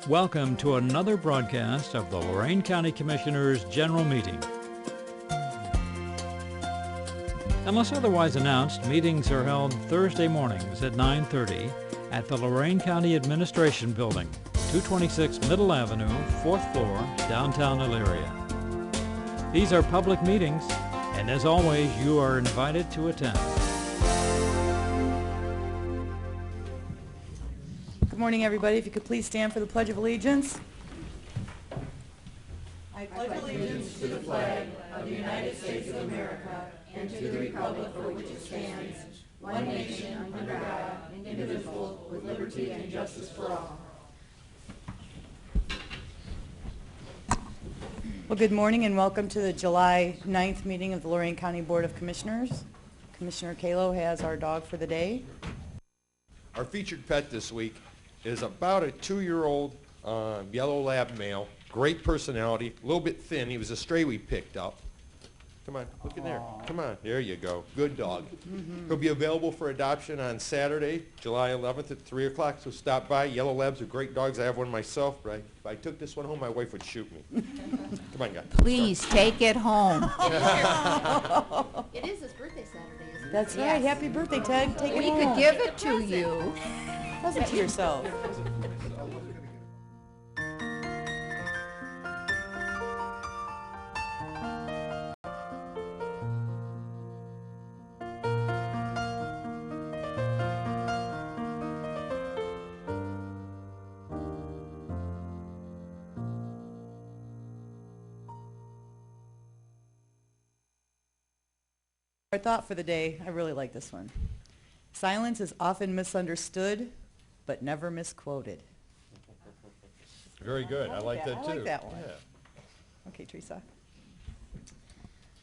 Welcome to another broadcast of the Lorain County Commissioners' General Meeting. Unless otherwise announced, meetings are held Thursday mornings at 9:30 at the Lorain County Administration Building, 226 Middle Avenue, 4th floor, downtown Elyria. These are public meetings, and as always, you are invited to attend. Good morning, everybody. If you could please stand for the Pledge of Allegiance. I pledge allegiance to the flag of the United States of America and to the republic for which it stands, one nation, under God, indivisible, with liberty and justice for all. Well, good morning and welcome to the July 9th meeting of the Lorain County Board of Commissioners. Commissioner Kalo has our dog for the day. Our featured pet this week is about a 2-year-old yellow lab male. Great personality, a little bit thin. He was a stray we picked up. Come on, look in there. Come on, there you go. Good dog. He'll be available for adoption on Saturday, July 11th at 3 o'clock, so stop by. Yellow labs are great dogs. I have one myself, but if I took this one home, my wife would shoot me. Come on, guys. Please take it home. It is his birthday Saturday, isn't it? That's right. Happy birthday, Ted. Take it We home. could give it to you. Present to yourself. Our thought for the day, I really like this one. Silence is often misunderstood, but never misquoted. Very good. I like that too. I like that one. Yeah. Okay, Teresa.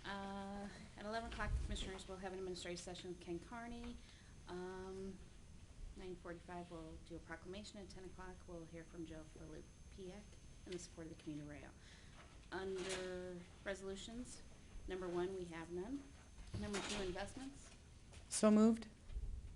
At 11 o'clock, the commissioners will have an administrative session with Ken Carney. 9:45, we'll do a proclamation. At 10 o'clock, we'll hear from Joe Filipiak in the support of the community rail. Under resolutions, number 1, we have none. Number 2, investments. So moved.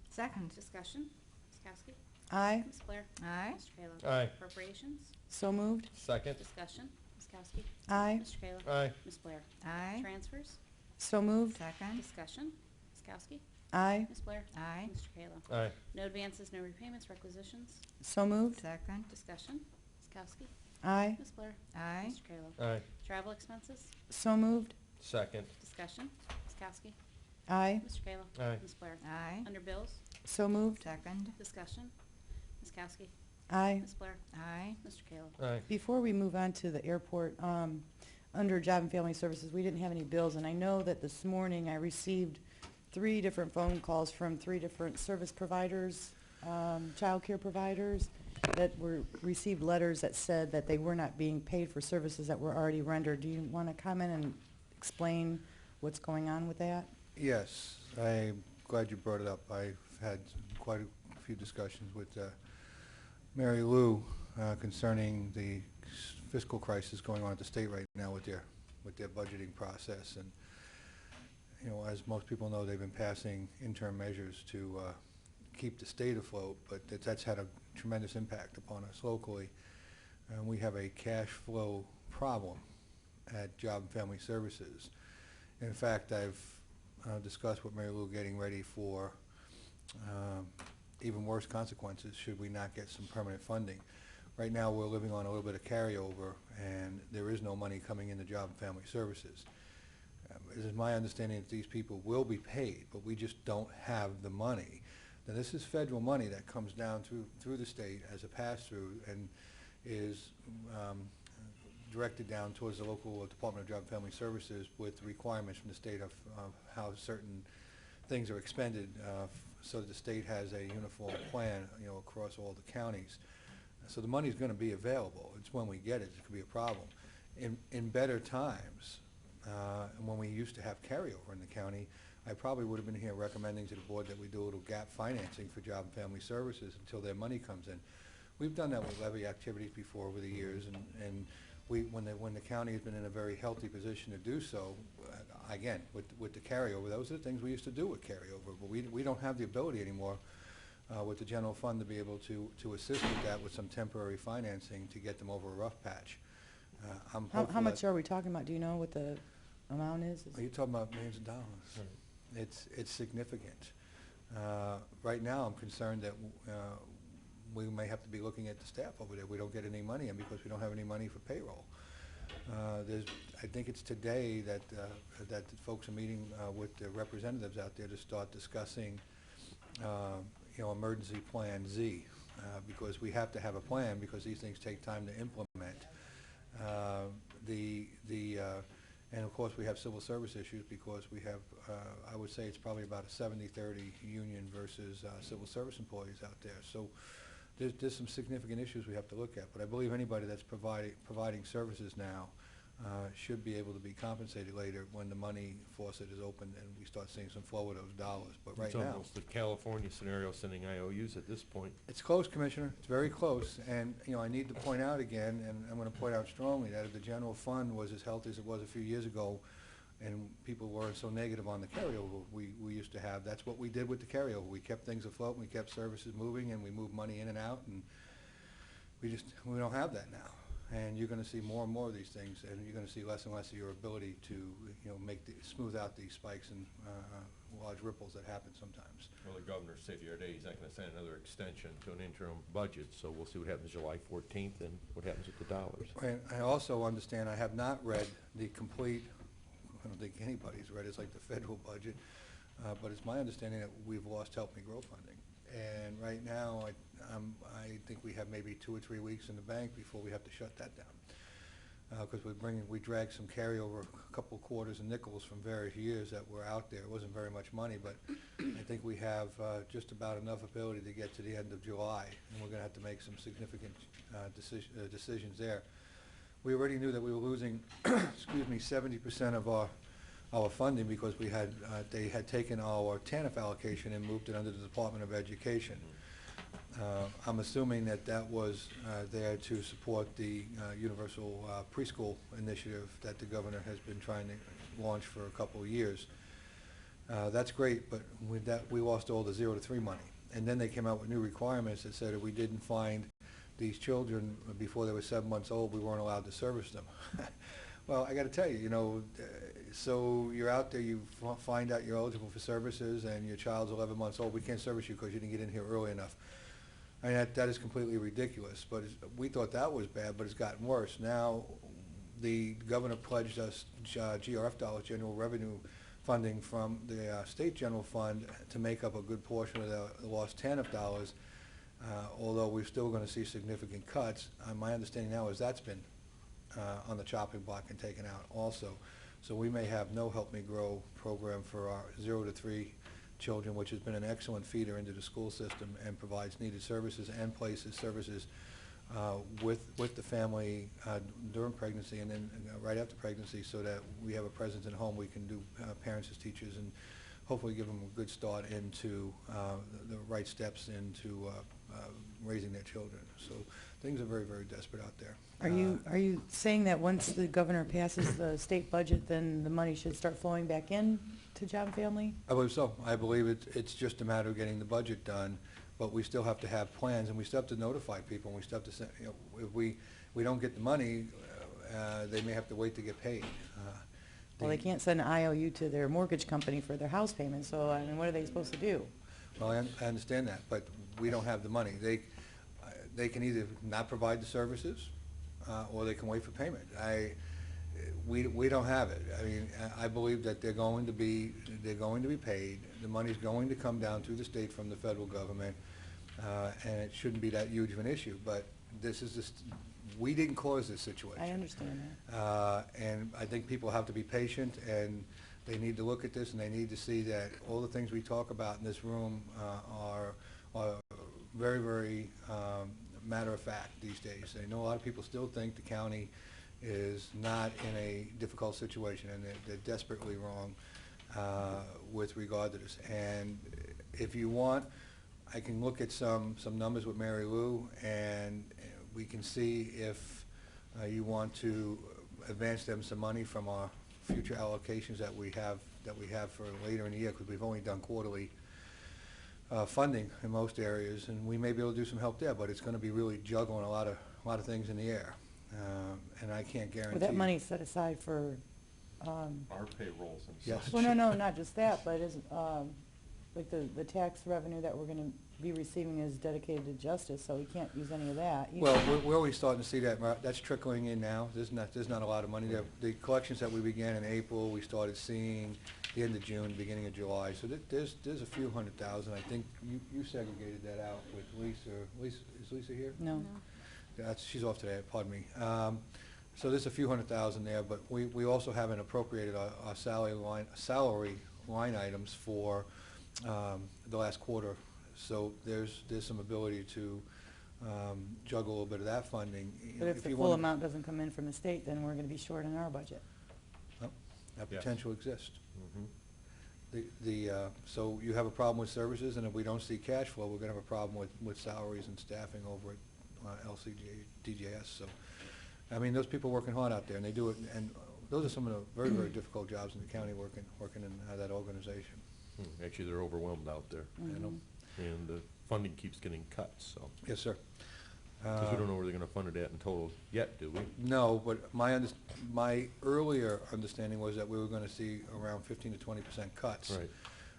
Second. Discussion. Ms. Kowski. Aye. Ms. Blair. Aye. Mr. Kayla. Aye. Appropriations. So moved. Second. Discussion. Ms. Kowski. Aye. Mr. Kayla. Aye. Ms. Blair. Aye. Transfers. So moved. Second. Discussion. Ms. Kowski. Aye. Ms. Blair. Aye. Mr. Kayla. Aye. No advances, no repayments, requisitions. So moved. Second. Discussion. Ms. Kowski. Aye. Ms. Blair. Aye. Mr. Kayla. Aye. Travel expenses. So moved. Second. Discussion. Ms. Kowski. Aye. Mr. Kayla. Aye. Ms. Blair. Aye. Under bills. So moved. Second. Discussion. Ms. Kowski. Aye. Ms. Blair. Aye. Mr. Kayla. Aye. Before we move on to the airport, under Job and Family Services, we didn't have any bills, and I know that this morning I received 3 different phone calls from 3 different service providers, child care providers, that received letters that said that they were not being paid for services that were already rendered. Do you want to comment and explain what's going on with that? Yes, I'm glad you brought it up. I've had quite a few discussions with Mary Lou concerning the fiscal crisis going on at the state right now with their budgeting process. And you know, as most people know, they've been passing interim measures to keep the state afloat, but that's had a tremendous impact upon us locally. And we have a cash flow problem at Job and Family Services. In fact, I've discussed with Mary Lou getting ready for even worse consequences should we not get some permanent funding. Right now we're living on a little bit of carryover, and there is no money coming into Job and Family Services. It is my understanding that these people will be paid, but we just don't have the money. Now this is federal money that comes down through the state as a pass-through and is directed down towards the local Department of Job and Family Services with requirements from the state of how certain things are expended, so that the state has a uniform plan, you know, across all the counties. So the money is going to be available. It's when we get it, it could be a problem. In better times, and when we used to have carryover in the county, I probably would have been here recommending to the board that we do a little gap financing for Job and Family Services until their money comes in. We've done that with levy activities before over the years, and when the county has been in a very healthy position to do so, again, with the carryover, those are the things we used to do with carryover, but we don't have the ability anymore with the general fund to be able to assist with that with some temporary financing to get them over a rough patch. I'm How hopeful much that- are we talking about? Do you know what the amount is? Are you talking about millions of dollars? It's significant. Right now, I'm concerned that we may have to be looking at the staff over there. We don't get any money in because we don't have any money for payroll. I think it's today that that the folks are meeting with the representatives out there to start discussing, emergency plan Z, because we have to have a plan because these things take time to implement. And of course, we have civil service issues because we have, I would say it's probably about a 70-30 union versus civil service employees out there. So there's some significant issues we have to look at. But I believe anybody that's providing services now should be able to be compensated later when the money faucet is opened and we start seeing some flow of those dollars. But right It's now, almost the California scenario, sending IOUs at this point. it's close, Commissioner. It's very close. And, I need to point out again, and I'm going to point out strongly, that if the general fund was as healthy as it was a few years ago, and people weren't so negative on the carryover we used to have, that's what we did with the carryover. We kept things afloat, and we kept services moving, and we moved money in and out, and we don't have that now. And you're going to see more and more of these things, and you're going to see less and less of your ability to, smooth out these spikes and large ripples that happen sometimes. Well, the governor said the other day he's not going to send another extension to an interim budget, so we'll see what happens July 14th and what happens with the dollars. And I also understand, I have not read the complete, I don't think anybody's read it, it's like the federal budget, but it's my understanding that we've lost Help Me Grow funding. And right now, I think we have maybe 2 or 3 weeks in the bank before we have to shut that down. Because we dragged some carryover, a couple quarters and nickels from various years that were out there. It wasn't very much money, but I think we have just about enough ability to get to the end of July, and we're going to have to make some significant decisions there. We already knew that we were losing, 70% of our funding because they had taken our TANF allocation and moved it under the Department of Education. I'm assuming that was there to support the universal preschool initiative that the governor has been trying to launch for a couple of years. That's great, but with that, we lost all the 0 to 3 money. And then they came out with new requirements that said if we didn't find these children before they were 7 months old, we weren't allowed to service them. Well, I got to tell you, so you're out there, you find out you're eligible for services, and your child's 11 months old. We can't service you because you didn't get in here early enough. I mean, that is completely ridiculous. But we thought that was bad, but it's gotten worse. Now, the governor pledged us GRF dollars, general revenue funding from the state general fund to make up a good portion of the lost TANF dollars. Although we're still going to see significant cuts, my understanding now is that's been on the chopping block and taken out also. So we may have no Help Me Grow program for our 0 to 3 children, which has been an excellent feeder into the school system and provides needed services and places services with the family during pregnancy and then right after pregnancy, so that we have a presence in home. We can do parents as teachers and hopefully give them a good start into the right steps into raising their children. So things are very, very desperate out there. Are you saying that once the governor passes the state budget, then the money should start flowing back in to Job and Family? I believe so. I believe it's just a matter of getting the budget done, but we still have to have plans, and we still have to notify people, and we still have to say, if we don't get the money, they may have to wait to get paid. Well, they can't send an IOU to their mortgage company for their house payment, so, I mean, what are they supposed to do? Well, I understand that, but we don't have the money. They can either not provide the services, or they can wait for payment. We don't have it. I mean, I believe that they're going to be paid. The money's going to come down through the state from the federal government, and it shouldn't be that huge of an issue. But this is just, we didn't cause this situation. I understand that. And I think people have to be patient, and they need to look at this, and they need to see that all the things we talk about in this room are very, very matter of fact these days. I know a lot of people still think the county is not in a difficult situation, and they're desperately wrong with regard to this. And if you want, I can look at some numbers with Mary Lou, and we can see if you want to advance them some money from our future allocations that we have for later in the year, because we've only done quarterly funding in most areas, and we may be able to do some help there, but it's going to be really juggling a lot of things in the air. And I can't guarantee. Well, that money's set aside for, Our payrolls and Yes. such. well, no, not just that, but isn't, like the tax revenue that we're gonna be receiving is dedicated to justice, so we can't use any of that either. Well, we're already starting to see that. That's trickling in now. There's not a lot of money there. The collections that we began in April, we started seeing the end of June, beginning of July. So there's a few $100,000. I think you segregated that out with Lisa. Is Lisa here? No. She's off today, pardon me. So there's a few $100,000 there, but we also haven't appropriated our salary line items for the last quarter. So there's some ability to juggle a little bit of that funding. You But know, if the you full wanna- amount doesn't come in from the state, then we're gonna be short in our budget. Well, that Yes. potential exists. Mhm. So you have a problem with services, and if we don't see cash flow, we're going to have a problem with salaries and staffing over at DJS. So, I mean, those people are working hard out there, and they do it, and those are some of the very, very difficult jobs in the county working in that organization. Actually, they're overwhelmed out there, You know? and the funding keeps getting cut, so. Yes, sir. Because we don't know where they're going to fund it at in total yet, do we? No, but my earlier understanding was that we were going to see around 15 to 20% cuts Right.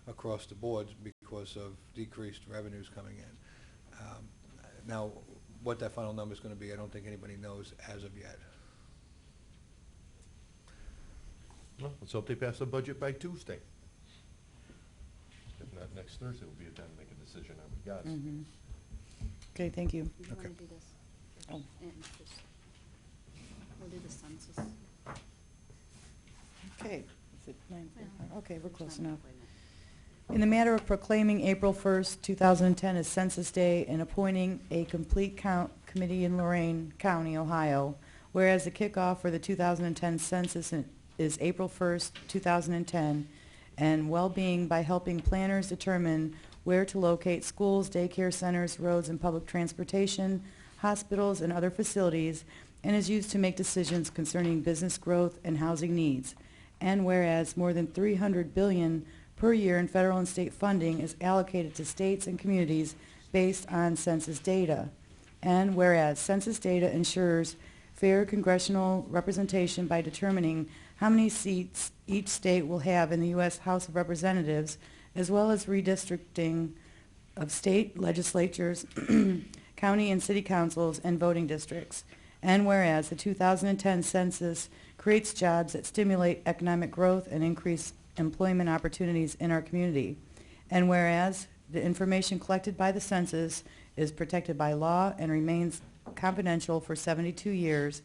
across the boards because of decreased revenues coming in. Now, what that final number is going to be, I don't think anybody knows as of yet. Well, let's hope they pass the budget by Tuesday. If not, next Thursday will be a time to make a decision, I would guess. Mhm. Okay, thank you. You Okay. wanna do this? Oh. And just, we'll do the census. Okay. Is it 9:45? Well, Okay, we're it's close not enough. quite enough. In the matter of proclaiming April 1st, 2010 as Census Day and appointing a complete count committee in Lorain County, Ohio, whereas the kickoff for the 2010 census is April 1st, 2010, and well-being by helping planners determine where to locate schools, daycare centers, roads, and public transportation, hospitals, and other facilities, and is used to make decisions concerning business growth and housing needs. And whereas more than $300 billion per year in federal and state funding is allocated to states and communities based on census data. And whereas census data ensures fair congressional representation by determining how many seats each state will have in the U.S. House of Representatives, as well as redistricting of state legislatures, county and city councils, and voting districts. And whereas the 2010 census creates jobs that stimulate economic growth and increase employment opportunities in our community. And whereas the information collected by the census is protected by law and remains confidential for 72 years.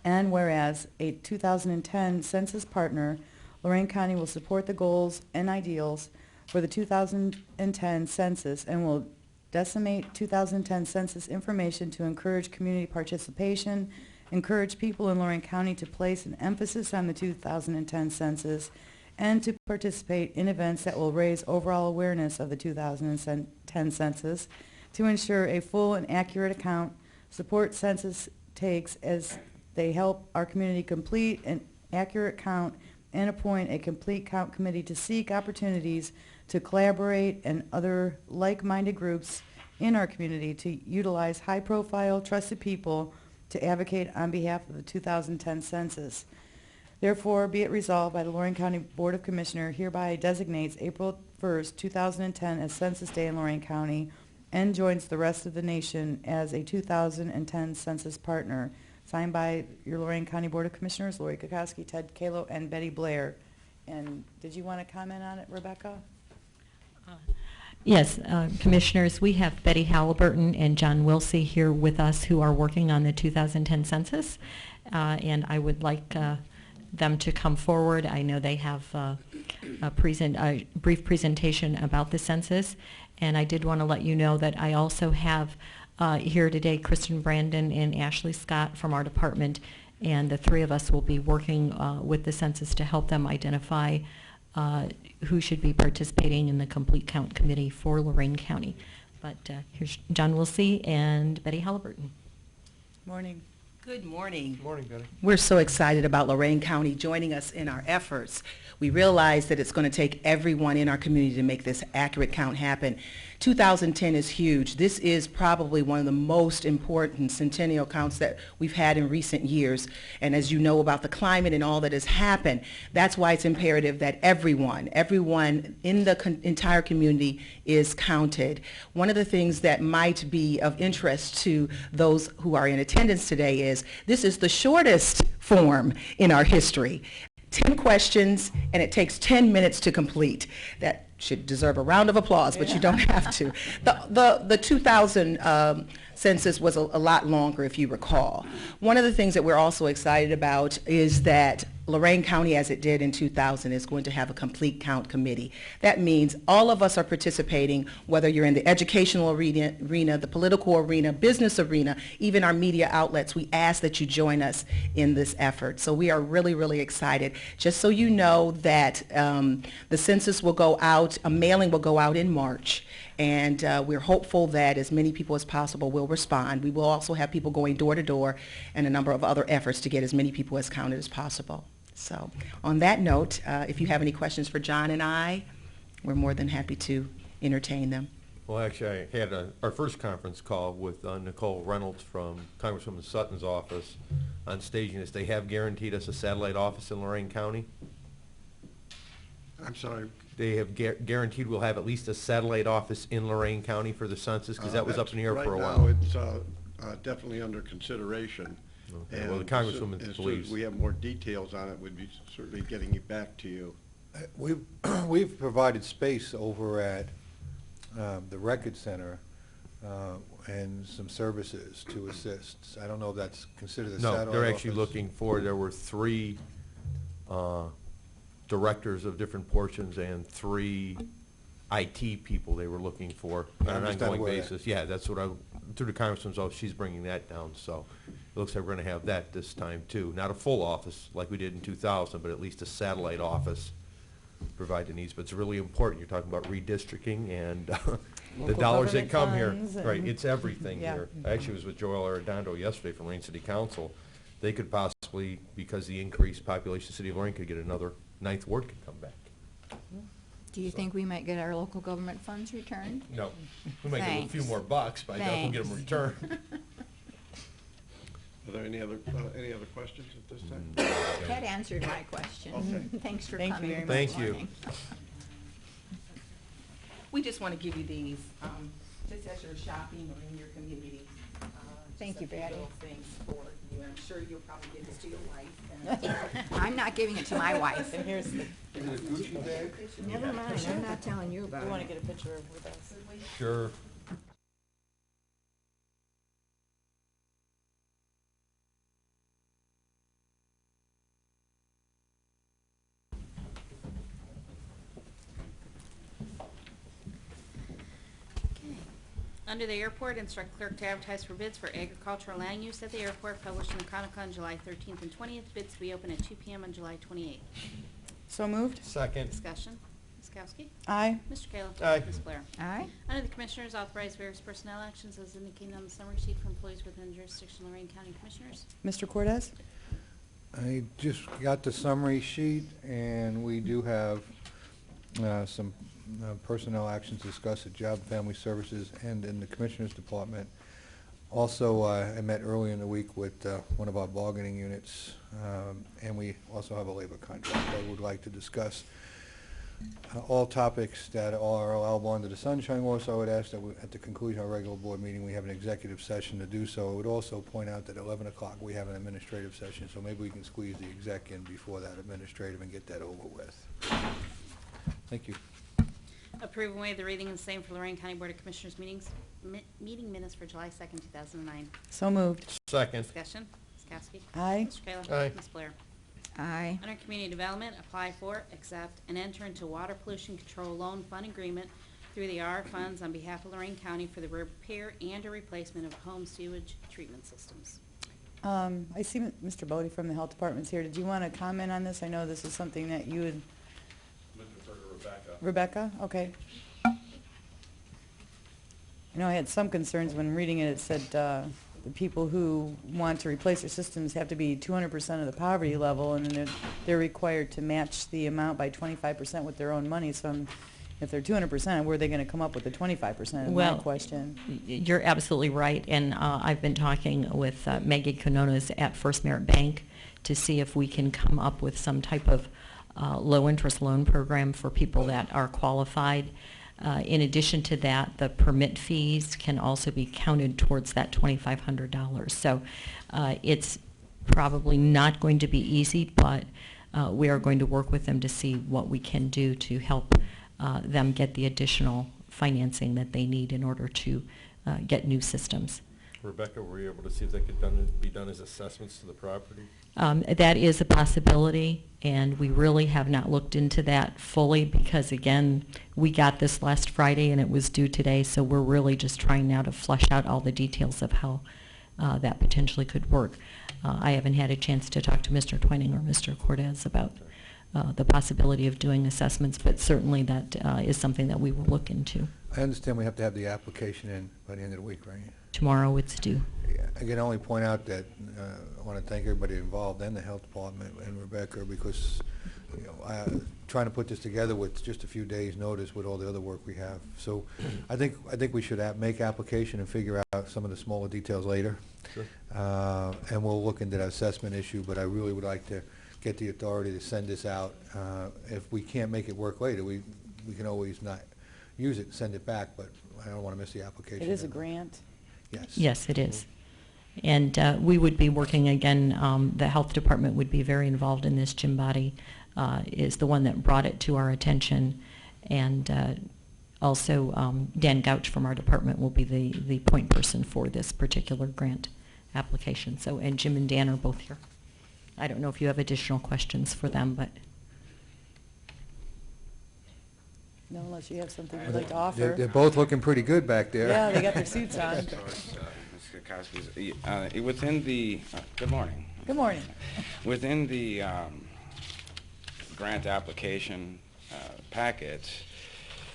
And whereas a 2010 census partner, Lorain County will support the goals and ideals for the 2010 census and will disseminate 2010 census information to encourage community participation, encourage people in Lorain County to place an emphasis on the 2010 census, and to participate in events that will raise overall awareness of the 2010 census, to ensure a full and accurate account, support census takes as they help our community complete an accurate count, and appoint a complete count committee to seek opportunities to collaborate and other like-minded groups in our community to utilize high-profile, trusted people to advocate on behalf of the 2010 census. Therefore, be it resolved by the Lorain County Board of Commissioners hereby designates April 1st, 2010 as Census Day in Lorain County and joins the rest of the nation as a 2010 census partner. Signed by your Lorain County Board of Commissioners, Lori Kukowski, Ted Kalo, and Betty Blair. And did you want to comment on it, Rebecca? Yes, Commissioners, we have Betty Halliburton and John Wilsey here with us who are working on the 2010 census, and I would like them to come forward. I know they have a brief presentation about the census, and I did want to let you know that I also have here today Kristen Brandon and Ashley Scott from our department, and the three of us will be working with the census to help them identify who should be participating in the Complete Count Committee for Lorain County. But here's John Wilsey and Betty Halliburton. Morning. Good morning. Good morning, Betty. We're so excited about Lorain County joining us in our efforts. We realize that it's going to take everyone in our community to make this accurate count happen. 2010 is huge. This is probably one of the most important centennial counts that we've had in recent years. And as you know about the climate and all that has happened, that's why it's imperative that everyone in the entire community is counted. One of the things that might be of interest to those who are in attendance today is this is the shortest form in our history. 10 questions, and it takes 10 minutes to complete. That should deserve a round of applause, but you don't have to. The 2000 census was a lot longer, if you recall. One of the things that we're also excited about is that Lorain County, as it did in 2000, is going to have a complete count committee. That means all of us are participating, whether you're in the educational arena, the political arena, business arena, even our media outlets. We ask that you join us in this effort. So we are really, really excited. Just so you know that the census will go out, a mailing will go out in March. And we're hopeful that as many people as possible will respond. We will also have people going door to door and a number of other efforts to get as many people as counted as possible. So on that note, if you have any questions for John and I, we're more than happy to entertain them. Well, actually, I had our first conference call with Nicole Reynolds from Congresswoman Sutton's office on staging this. They have guaranteed us a satellite office in Lorain County. I'm sorry. They have guaranteed we'll have at least a satellite office in Lorain County for the census, because that was up in the air for a while. Right now, it's definitely under consideration. Okay. And Well, the Congresswoman as soon believes. as we have more details on it, we'd be certainly getting it back to you. We've provided space over at the Record Center and some services to assist. I don't know if that's considered a satellite No, they're actually office. looking for, there were 3 directors of different portions and 3 IT people they were looking for on I an understand ongoing where that- basis. Yeah, that's what through the Congresswoman's office, she's bringing that down, so it looks like we're gonna have that this time too. Not a full office like we did in 2000, but at least a satellite office provide the needs. But it's really important, you're talking about redistricting and the Local dollars that government come here. funds and- Right, it's everything Yeah. here. I actually was with Joel Arredondo yesterday from Lorraine City Council. They could possibly, because the increased population of the city of Lorraine, could get another 9th ward could come back. Do you think we might get our local government funds returned? No, we might get a few Thanks. more bucks, but I doubt we'll get them Thanks. returned. Are there any other questions at this time? That answered my question. Okay. Thanks for Thank you coming very this much. Thank you. morning. We just want to give you these just as you're shopping or in your community. Thank you, Just a few Patty. little things for you. I'm sure you'll probably give this to your wife. I'm not giving it to my wife. And here's the, Never mind, I'm not telling you about we want it. to get a picture with us. Sure. Under the airport, instruct clerk to advertise for bids for agricultural land use at the airport, published in the Chronicle on July 13th and 20th. Bids to be open at 2 p.m. on July 28th. So moved? Second. Discussion. Ms. Kowski? Aye. Mr. Kayla? Aye. Ms. Blair? Aye. Under the Commissioners, authorize various personnel actions as indicated on the summary sheet for employees within jurisdiction of Lorraine County Commissioners. Mr. Cortez? I just got the summary sheet, and we do have some personnel actions discussed at Job and Family Services and in the Commissioners Department. Also, I met earlier in the week with one of our bargaining units, and we also have a labor contract I would like to discuss. All topics that are allowable under the Sunshine Law, so I would ask that at the conclusion of our regular board meeting, we have an executive session to do so. I would also point out that at 11 o'clock, we have an administrative session, so maybe we can squeeze the exec in before that administrative and get that over with. Thank you. Approve and waive the reading and same for Lorraine County Board of Commissioners meeting minutes for July 2nd, 2009. So moved. Second. Discussion. Ms. Kowski? Aye. Mr. Kayla? Aye. Ms. Blair? Aye. Under Community Development, apply for, accept, and enter into Water Pollution Control Loan Fund Agreement through the R funds on behalf of Lorraine County for the repair and or replacement of home sewage treatment systems. I see Mr. Bodie from the Health Department's here. Did you want to comment on this? I know this is something that you would... Rebecca? Okay. I know I had some concerns when reading it. It said the people who want to replace their systems have to be 200% of the poverty level, and then they're required to match the amount by 25% with their own money. So if they're 200%, where are they going to come up with the 25% is my question. You're absolutely right, and I've been talking with Maggie Canonas at First Merit Bank to see if we can come up with some type of low-interest loan program for people that are qualified. In addition to that, the permit fees can also be counted towards that $2,500. So it's probably not going to be easy, but we are going to work with them to see what we can do to help them get the additional financing that they need in order to get new systems. Rebecca, were you able to see if that could be done as assessments to the property? That is a possibility, and we really have not looked into that fully because, again, we got this last Friday and it was due today, so we're really just trying now to flesh out all the details of how that potentially could work. I haven't had a chance to talk to Mr. Twining or Mr. Cortez about the possibility of doing assessments, but certainly that is something that we will look into. I understand we have to have the application in by the end of the week, right? Tomorrow it's due. I can only point out that I want to thank everybody involved and the health department and Rebecca, because trying to put this together with just a few days' notice with all the other work we have. So I think we should make application and figure out some of the smaller details later. Sure. And we'll look into that assessment issue, but I really would like to get the authority to send this out. If we can't make it work later, we can always not use it, send it back, but I don't want to miss the application. It is a grant. Yes. Yes, it is. And we would be working again, the health department would be very involved in this. Jim Body is the one that brought it to our attention. And also Dan Gouch from our department will be the point person for this particular grant application. So, and Jim and Dan are both here. I don't know if you have additional questions for them, but. No, unless you have something you'd like to offer. They're both looking pretty good back there. Yeah, they got their suits on. Ms. Kukowski's, within the, good morning. Good morning. Within the grant application packet,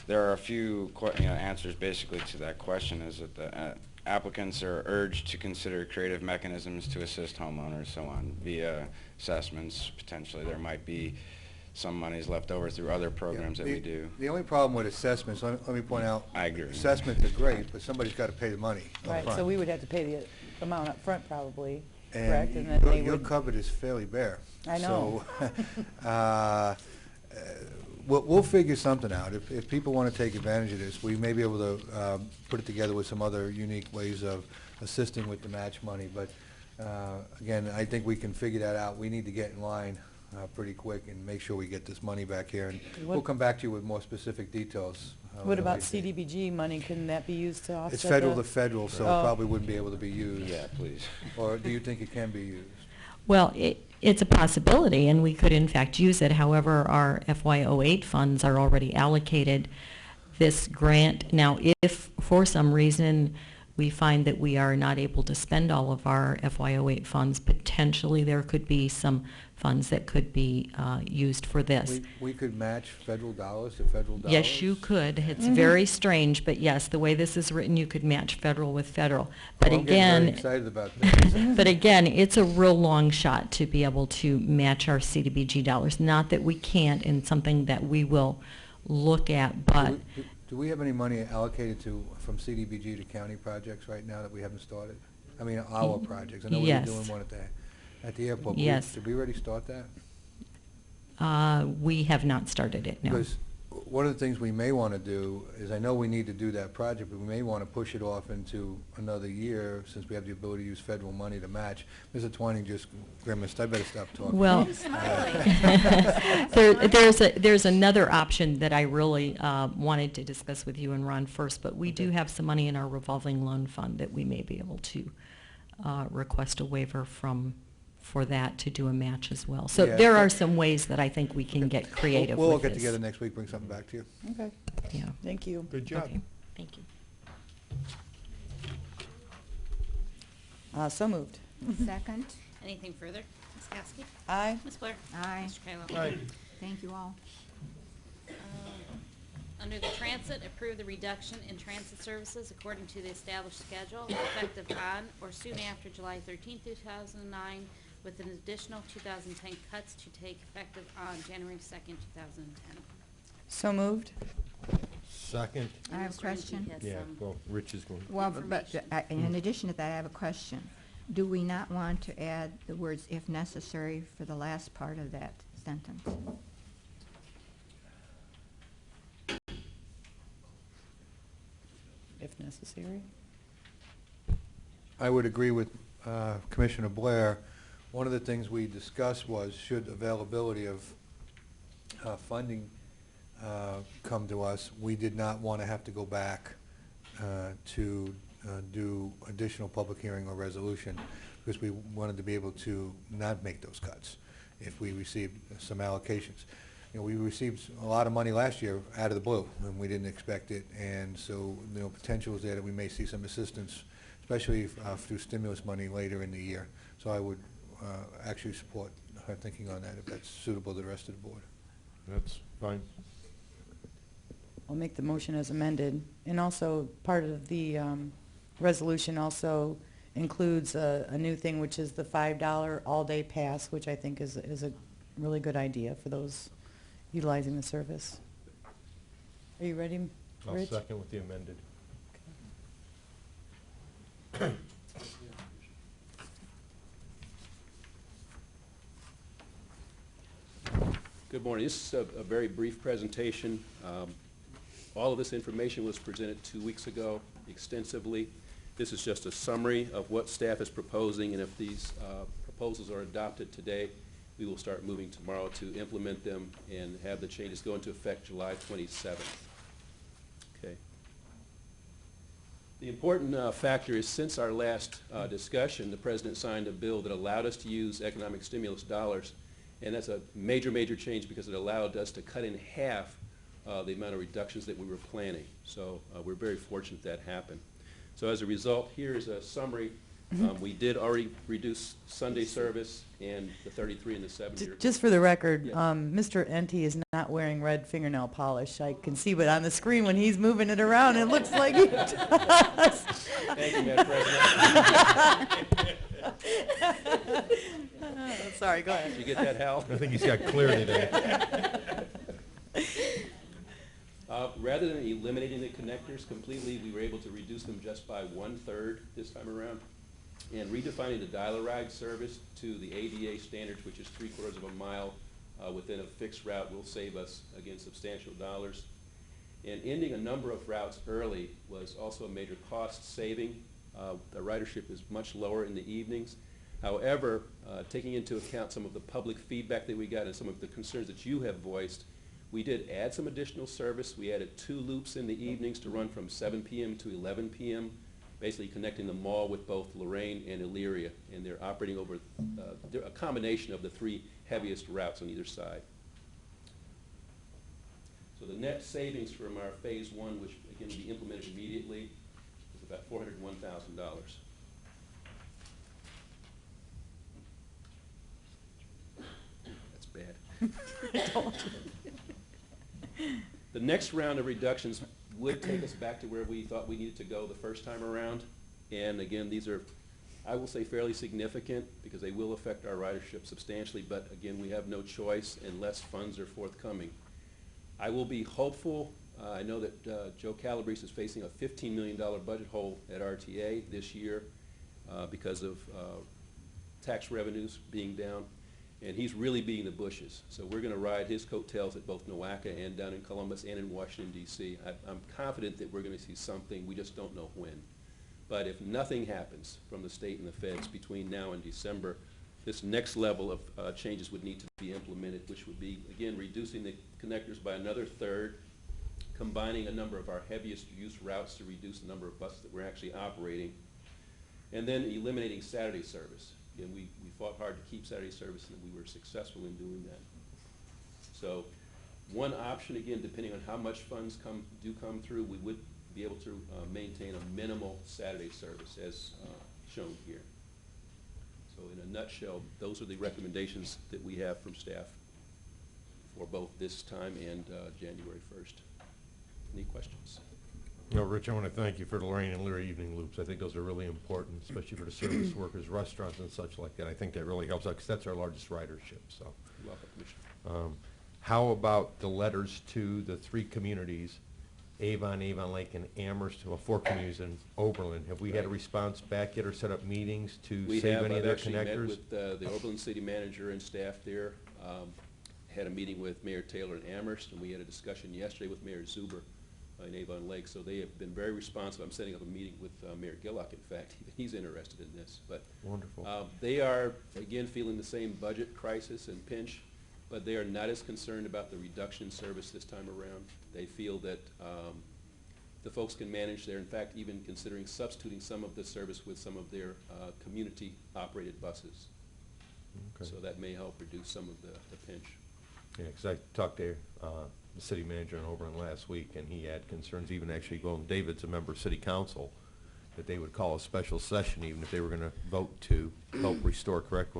there are a few answers basically to that question. Is that the applicants are urged to consider creative mechanisms to assist homeowners, so on, via assessments. Potentially there might be some monies left over through other programs that we do. The only problem with assessments, let me point out. I agree. Assessments are great, but somebody's got to pay the money up Right, front. so we would have to pay the amount up front probably, And correct? And then they your would, cupboard is fairly bare. I know. So, we'll figure something out. If people want to take advantage of this, we may be able to put it together with some other unique ways of assisting with the match money. But again, I think we can figure that out. We need to get in line pretty quick and make sure we get this money back here. And we'll come back to you with more specific details. what about CDBG money? Can that be used to offset It's federal that? to federal, so Oh. it probably wouldn't be able to be used. Yeah, please. Or do you think it can be used? Well, it's a possibility, and we could in fact use it. However, our FY08 funds are already allocated this grant. Now, if for some reason we find that we are not able to spend all of our FY08 funds, potentially there could be some funds that could be used for this. We could match federal dollars to federal dollars? Yes, you could. It's very strange, but yes, the way this is written, you could match federal with federal. But Well, I'm getting again, very excited about this. but again, it's a real long shot to be able to match our CDBG dollars. Not that we can't, and something that we will look at, but Do we have any money allocated from CDBG to county projects right now that we haven't started? I mean, our projects. I know we were Yes. doing one at the airport. but Yes. Did we already start that? we have not started it, no. Because one of the things we may want to do is, I know we need to do that project, but we may want to push it off into another year since we have the ability to use federal money to match. Mr. Twining just grimaced. I better stop talking. Well, there's another option that I really wanted to discuss with you and Ron first, but we do have some money in our revolving loan fund that we may be able to request a waiver for that to do a match as well. So Yeah, there but- are some ways that I think we can get creative We'll all with get this. together next week, bring something back to you. Okay, Yeah. thank you. Good job. Okay. Thank you. So moved. Second. Anything further? Ms. Kowski? Aye. Ms. Blair? Aye. Mr. Kayla? Aye. Thank you all. Under the transit, approve the reduction in transit services according to the established schedule effective on or soon after July 13, 2009, with an additional 2010 cuts to take effective on January 2nd, 2010. So moved. Second. I have a Mr. Ente question. has Yeah, some well, Rich is going. Well, but information. in addition to that, I have a question. Do we not want to add the words "if necessary" for the last part of that sentence? If necessary. I would agree with Commissioner Blair. One of the things we discussed was should availability of funding come to us, we did not want to have to go back to do additional public hearing or resolution because we wanted to be able to not make those cuts if we received some allocations. You know, we received a lot of money last year out of the blue, and we didn't expect it, and so, you know, potential is there that we may see some assistance, especially through stimulus money later in the year. So I would actually support her thinking on that, if that's suitable to the rest of the board. That's fine. I'll make the motion as amended. And also, part of the resolution also includes a new thing, which is the $5 all-day pass, which I think is a really good idea for those utilizing the service. Are you ready, I'll Rich? second with the amended. Good morning. This is a very brief presentation. All of this information was presented 2 weeks ago extensively. This is just a summary of what staff is proposing, and if these proposals are adopted today, we will start moving tomorrow to implement them and have the changes go into effect July 27th. Okay. The important factor is since our last discussion, the President signed a bill that allowed us to use economic stimulus dollars, and that's a major, major change because it allowed us to cut in half the amount of reductions that we were planning. So we're very fortunate that happened. So as a result, here is a summary. We did already reduce Sunday service and the 33 and the 70. Just for the record, Yes. Mr. Ente is not wearing red fingernail polish. I can see it on the screen when he's moving it around. It looks like he does. Thank you, Madam President. Sorry, go ahead. Did you get that, Hal? I think he's got clear today. Rather than eliminating the connectors completely, we were able to reduce them just by 1/3 this time around. And redefining the dial-a-ride service to the ADA standards, which is 3/4 of a mile within a fixed route, will save us, again, substantial dollars. And ending a number of routes early was also a major cost saving. The ridership is much lower in the evenings. However, taking into account some of the public feedback that we got and some of the concerns that you have voiced, we did add some additional service. We added 2 loops in the evenings to run from 7 p.m. to 11 p.m., basically connecting the mall with both Lorain and Elyria, and they're operating over they're a combination of the 3 heaviest routes on either side. So the net savings from our phase 1, which again will be implemented immediately, is about $401,000. That's bad. The next round of reductions would take us back to where we thought we needed to go the first time around. And again, these are, I will say, fairly significant because they will affect our ridership substantially, but again, we have no choice unless funds are forthcoming. I will be hopeful. I know that Joe Calabrese is facing a $15 million budget hole at RTA this year because of tax revenues being down. And he's really beating the bushes. So we're going to ride his coattails at both NOACA and down in Columbus and in Washington, D.C. I'm confident that we're going to see something. We just don't know when. But if nothing happens from the state and the feds between now and December, this next level of changes would need to be implemented, which would be, again, reducing the connectors by another 1/3, combining a number of our heaviest use routes to reduce the number of buses that we're actually operating, and then eliminating Saturday service. Again, we fought hard to keep Saturday service, and we were successful in doing that. So one option, again, depending on how much funds do come through, we would be able to maintain a minimal Saturday service as shown here. So in a nutshell, those are the recommendations that we have from staff for both this time and January 1st. questions. No, Rich, I want to thank you for the Lorain and Leary evening loops. I think those are really important, especially for the service workers, restaurants and such like that. I think that really helps out because that's our largest ridership. So, You're welcome, Commissioner. how about the letters to the 3 communities, Avon, Avon Lake, and Amherst, well, 4 communities in Oberlin? Have we had a Right. response back yet or set up meetings to We save have, any of I've their actually met connectors? with the Oberlin City Manager and staff there. Had a meeting with Mayor Taylor in Amherst, and we had a discussion yesterday with Mayor Zuber in Avon Lake. So they have been very responsive. I'm setting up a meeting with Mayor Gillock, in fact. He's interested in this. But Wonderful. they are, again, feeling the same budget crisis and pinch, but they are not as concerned about the reduction in service this time around. They feel that the folks can manage there, in fact, even considering substituting some of the service with some of their community-operated buses. Okay. So that may help reduce some of the pinch. Yeah, because I talked to the city manager in Oberlin last week, and he had concerns, even actually going, David's a member of city council, that they would call a special session even if they were going to vote to help restore, correct?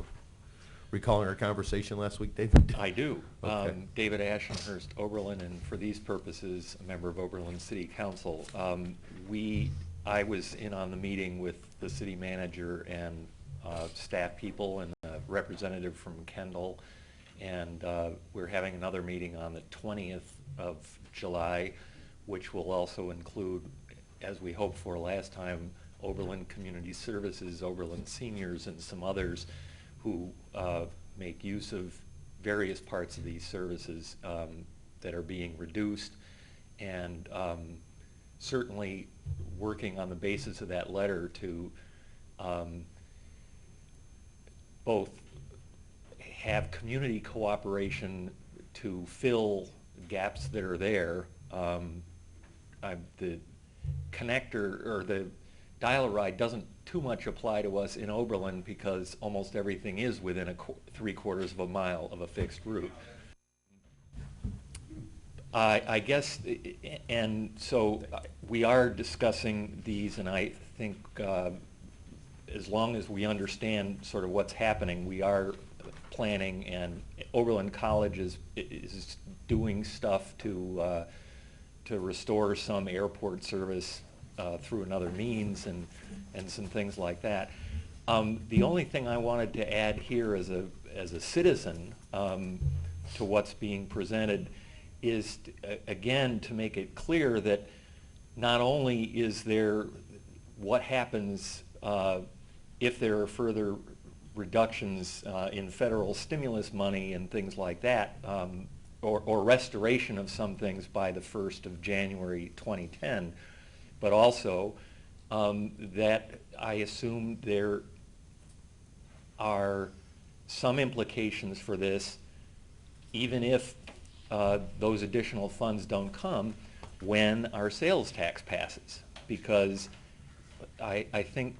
Recalling our conversation last week, David? I do. Okay. David Ashenhurst, Oberlin, and for these purposes, a member of Oberlin City Council. I was in on the meeting with the city manager and staff people and a representative from Kendall, and we're having another meeting on the 20th of July, which will also include, as we hoped for last time, Oberlin Community Services, Oberlin Seniors, and some others who make use of various parts of these services that are being reduced, and certainly working on the basis of that letter to both have community cooperation to fill gaps that are there. The connector, or the dial-a-ride, doesn't too much apply to us in Oberlin because almost everything is within 3/4 of a mile of a fixed route. I guess, and so we are discussing these, and I think as long as we understand sort of what's happening, we are planning, and Oberlin College is doing stuff to restore some airport service through another means, and some things like that. The only thing I wanted to add here as a citizen to what's being presented is, again, to make it clear that not only is there what happens if there are further reductions in federal stimulus money and things like that, or restoration of some things by the 1st of January 2010, but also that I assume there are some implications for this, even if those additional funds don't come when our sales tax passes, because I think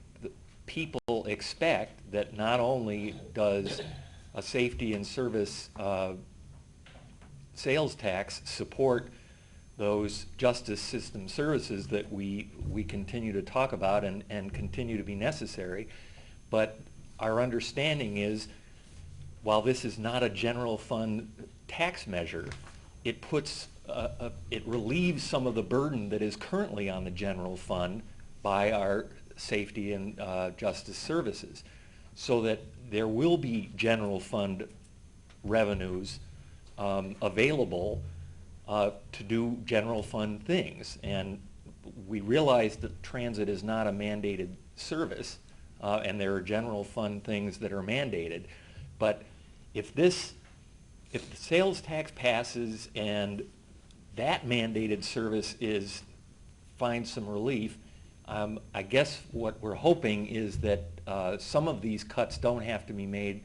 people expect that not only does a safety and service sales tax support those justice system services that we continue to talk about and continue to be necessary, but our understanding is, while this is not a general fund tax measure, it puts it relieves some of the burden that is currently on the general fund by our safety and justice services, so that there will be general fund revenues available to do general fund things. And we realize that transit is not a mandated service, and there are general fund things that are mandated. But if the sales tax passes and that mandated service finds some relief, I guess what we're hoping is that some of these cuts don't have to be made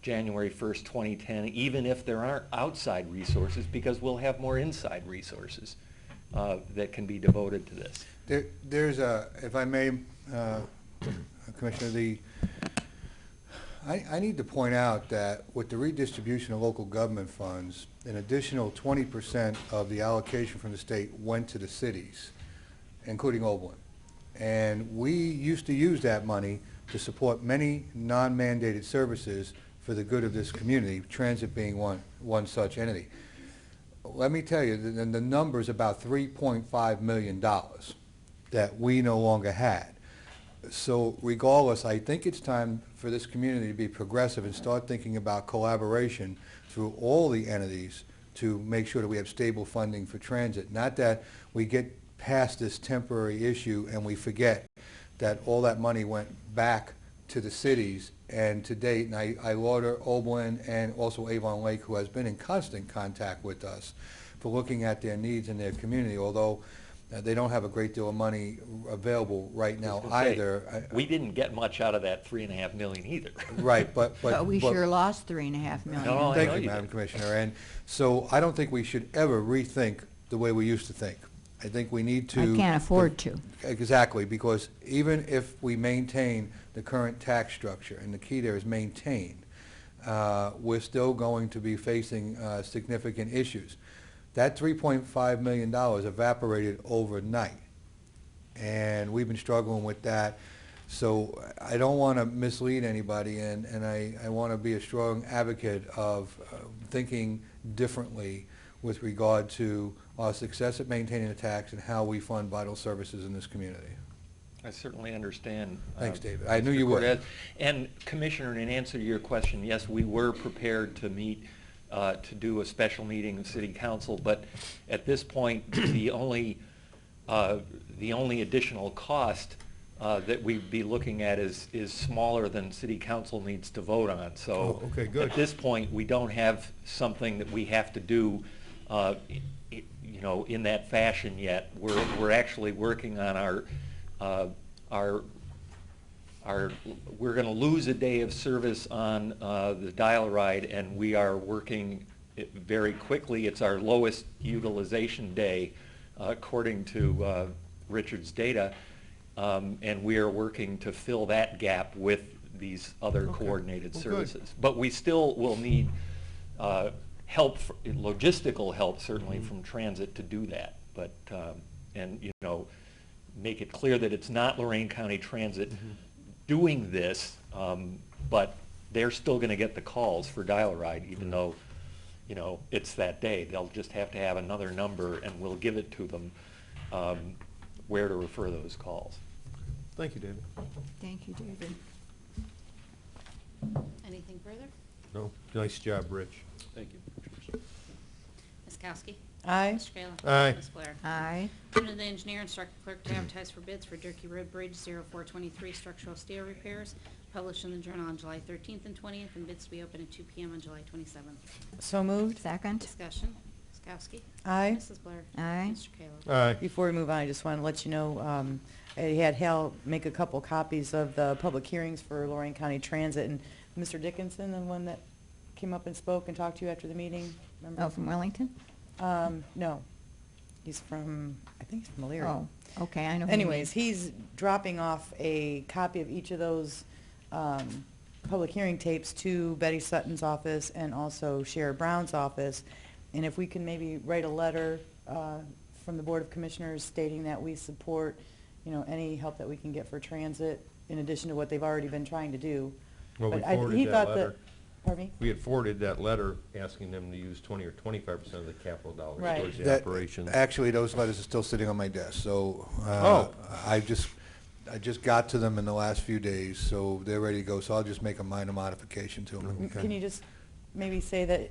January 1st, 2010, even if there aren't outside resources, because we'll have more inside resources that can be devoted to this. There's if I may, Commissioner, I need to point out that with the redistribution of local government funds, an additional 20% of the allocation from the state went to the cities, including Oberlin. And we used to use that money to support many non-mandated services for the good of this community, transit being one such entity. let me tell you, the number's about $3.5 million that we no longer had. So regardless, I think it's time for this community to be progressive and start thinking about collaboration through all the entities to make sure that we have stable funding for transit. Not that we get past this temporary issue and we forget that all that money went back to the cities, and to date, and I laud Oberlin and also Avon Lake, who has been in constant contact with us for looking at their needs in their community, although they don't have a great deal of money available right now either. We didn't get much out of that $3.5 million either. Right, but we sure lost $3.5 million. No, I thank know you, you Madam did. Commissioner. And so I don't think we should ever rethink the way we used to think. I think we need to. I can't afford to. Exactly, because even if we maintain the current tax structure, and the key there is maintain, we're still going to be facing significant issues. That $3.5 million evaporated overnight, and we've been struggling with that. So I don't want to mislead anybody, and I want to be a strong advocate of thinking differently with regard to our success at maintaining the tax and how we fund vital services in this community. I certainly understand. Thanks, David. I knew Mr. you would. Cortez. And Commissioner, in answer to your question, yes, we were prepared to meet, to do a special meeting of City Council, but at this point, the only additional cost that we'd be looking at is smaller than City Council needs to vote on. So okay, good. At this point, we don't have something that we have to do in that fashion yet. We're actually working on we're going to lose a day of service on the dial ride, and we are working it very quickly. It's our lowest utilization day, according to Richard's data, and we are working to fill that gap with these other coordinated services. But we still will need help, logistical help certainly from transit to do that. But make it clear that it's not Lorain County Transit doing this, but they're still going to get the calls for dial ride, even though it's that day. They'll just have to have another number, and we'll give it to them where to refer those calls. Thank you, David. Thank you, David. Anything further? No, nice job, Rich. Thank you. Ms. Kowski? Aye. Mr. Kayla? Aye. Ms. Blair? Aye. Under the engineer, instruct the clerk to advertise for bids for Durkey Road Bridge 0423 structural steel repairs, published in the Journal on July 13th and 20th, and bids to be open at 2 p.m. on July 27th. So moved. Second. Discussion. Ms. Kowski? Aye. Mrs. Blair? Aye. Mr. Kayla? Aye. Before we move on, I just want to let you know, I had Hal make a couple copies of the public hearings for Lorain County Transit, and Mr. Dickinson, the one that came up and spoke and talked to you after the meeting, remember? Oh, from Wellington? No. He's from, I think he's from Elyria. Oh, okay, I know who you mean. Anyways, he's dropping off a copy of each of those public hearing tapes to Betty Sutton's office and also Sheriff Brown's office. And if we can maybe write a letter from the Board of Commissioners stating that we support, any help that we can get for transit in addition to what they've already been trying to do. Well, we But he forwarded that thought letter. Pardon me? We had forwarded that letter asking them to use 20 or 25% of the capital dollars Right. towards the That- operation. Actually, those letters are still sitting on my desk, so I just got to them in the last few days, so they're ready to go, so I'll just make a minor modification to them. Okay. Can you just maybe say that,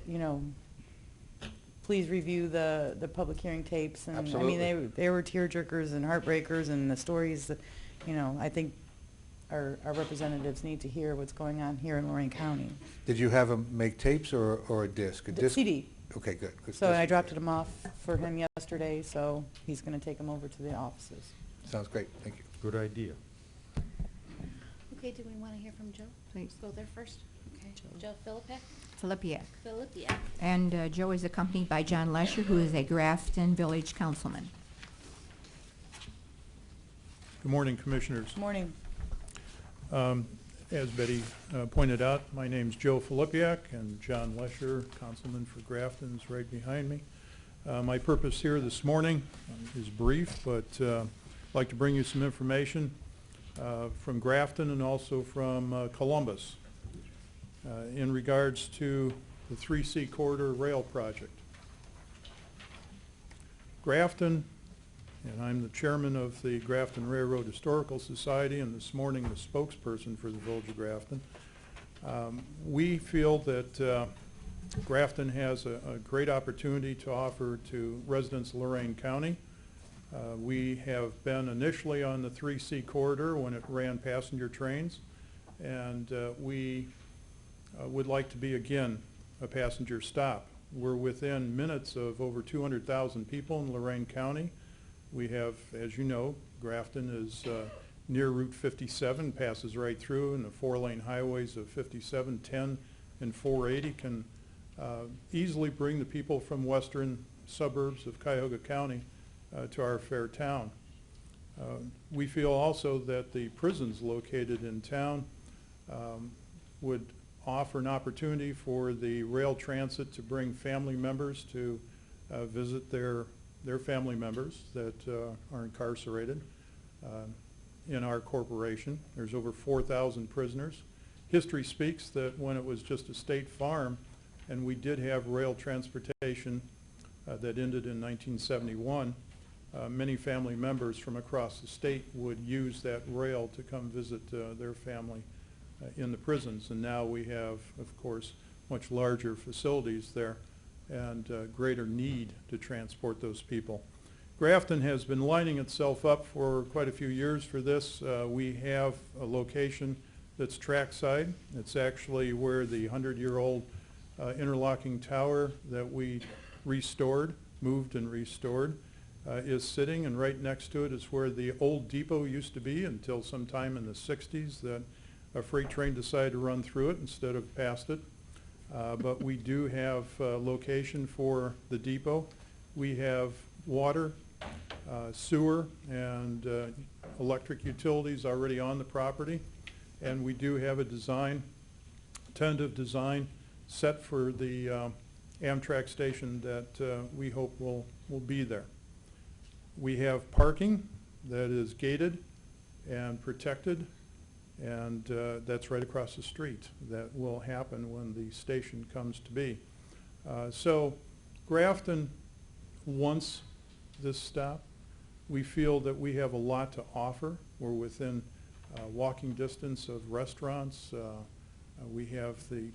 please review the public hearing tapes? And Absolutely. I mean, they were tearjerkers and heartbreakers, and the stories that, I think our representatives need to hear what's going on here in Lorain County. Did you have them make tapes or a disc? A disc? CD. Okay, good. 'cause So I disc- dropped them off for him yesterday, so he's going to take them over to the offices. Sounds great, thank you. Good idea. Okay, do we want to hear from Joe? Please. Go there first. Okay. Joe Philippek? Philippiak. Philippiak. And Joe is accompanied by John Lesher, who is a Grafton Village Councilman. Good morning, Commissioners. Morning. As Betty pointed out, my name's Joe Philippiak, and John Lesher, Councilman for Grafton, is right behind me. My purpose here this morning is brief, but I'd like to bring you some information from Grafton and also from Columbus in regards to the 3C Corridor Rail Project. Grafton, and I'm the chairman of the Grafton Railroad Historical Society, and this morning the spokesperson for the Village of Grafton. We feel that Grafton has a great opportunity to offer to residents of Lorain County. We have been initially on the 3C corridor when it ran passenger trains, and we would like to be again a passenger stop. We're within minutes of over 200,000 people in Lorain County. We have, as you know, Grafton is near Route 57, passes right through, and the 4-lane highways of 57, 10, and 480 can easily bring the people from western suburbs of Cuyahoga County to our fair town. We feel also that the prisons located in town would offer an opportunity for the rail transit to bring family members to visit their family members that are incarcerated in our corporation. There's over 4,000 prisoners. History speaks that when it was just a state farm and we did have rail transportation that ended in 1971, many family members from across the state would use that rail to come visit their family in the prisons. And now we have, of course, much larger facilities there and greater need to transport those people. Grafton has been lining itself up for quite a few years for this. We have a location that's trackside. It's actually where the 100-year-old interlocking tower that we restored, moved and restored, is sitting, and right next to it is where the old depot used to be until sometime in the 60s that a freight train decided to run through it instead of past it. But we do have location for the depot. We have water, sewer, and electric utilities already on the property. And we do have a design, tentative design, set for the Amtrak station that we hope will be there. We have parking that is gated and protected, and that's right across the street. That will happen when the station comes to be. So Grafton wants this stop. We feel that we have a lot to offer. We're within walking distance of restaurants. We have the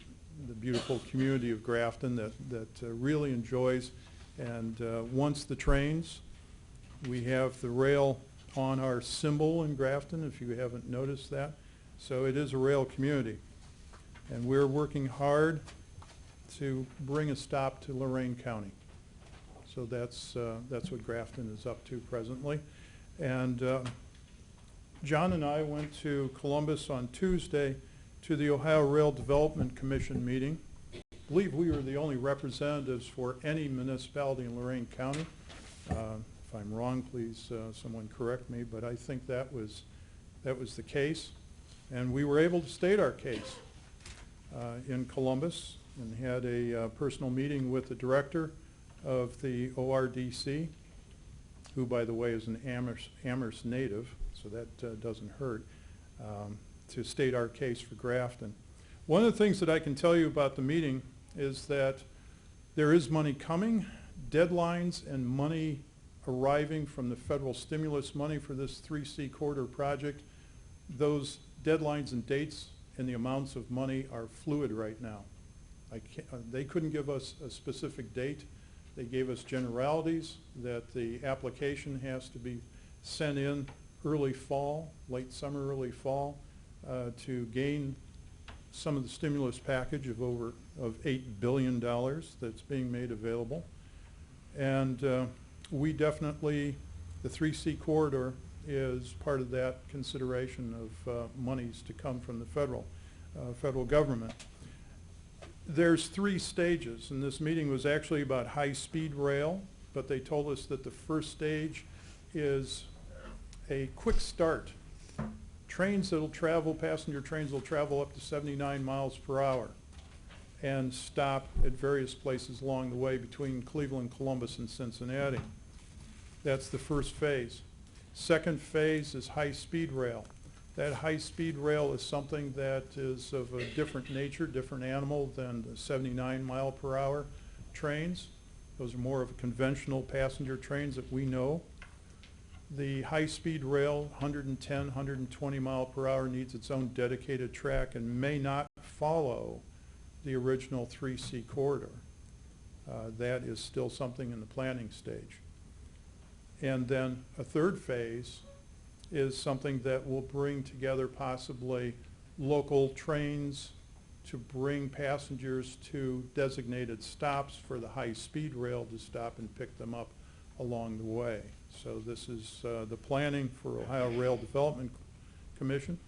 beautiful community of Grafton that really enjoys and wants the trains. We have the rail on our symbol in Grafton, if you haven't noticed that. So it is a rail community. And we're working hard to bring a stop to Lorain County. So that's what Grafton is up to presently. And John and I went to Columbus on Tuesday to the Ohio Rail Development Commission meeting. I believe we were the only representatives for any municipality in Lorain County. If I'm wrong, please someone correct me, but I think that was the case. And we were able to state our case in Columbus and had a personal meeting with the director of the ORDC, who, by the way, is an Amherst native, so that doesn't hurt, to state our case for Grafton. One of the things that I can tell you about the meeting is that there is money coming, deadlines and money arriving from the federal stimulus money for this 3C corridor project. Those deadlines and dates and the amounts of money are fluid right now. They couldn't give us a specific date. They gave us generalities that the application has to be sent in early fall, late summer, early fall, to gain some of the stimulus package of $8 billion that's being made available. And we definitely, the 3C corridor is part of that consideration of monies to come from the federal government. There's 3 stages, and this meeting was actually about high-speed rail, but they told us that the first stage is a quick start. Trains that'll travel, passenger trains will travel up to 79 miles per hour and stop at various places along the way between Cleveland, Columbus, and Cincinnati. That's the first phase. Second phase is high-speed rail. That high-speed rail is something that is of a different nature, different animal than the 79 mile per hour trains. Those are more of conventional passenger trains that we know. The high-speed rail, 110, 120 mile per hour, needs its own dedicated track and may not follow the original 3C corridor. That is still something in the planning stage. And then a third phase is something that will bring together possibly local trains to bring passengers to designated stops for the high-speed rail to stop and pick them up along the way. So this is the planning for Ohio Rail Development Commission.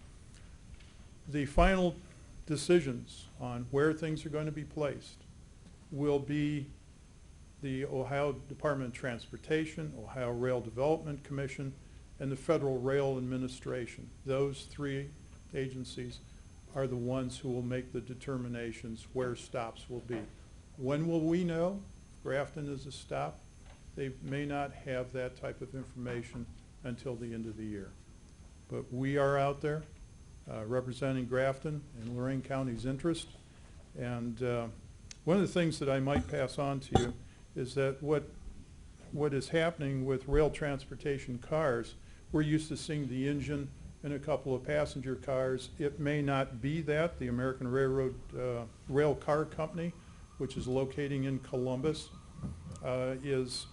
The final decisions on where things are going to be placed will be the Ohio Department of Transportation, Ohio Rail Development Commission, and the Federal Rail Administration. Those three agencies are the ones who will make the determinations where stops will be. When will we know Grafton is a stop? They may not have that type of information until the end of the year. But we are out there representing Grafton and Lorain County's interest. And one of the things that I might pass on to you is that what is happening with rail transportation cars, we're used to seeing the engine and a couple of passenger cars. It may not be that. The American Railroad Rail Car Company, which is locating in Columbus, is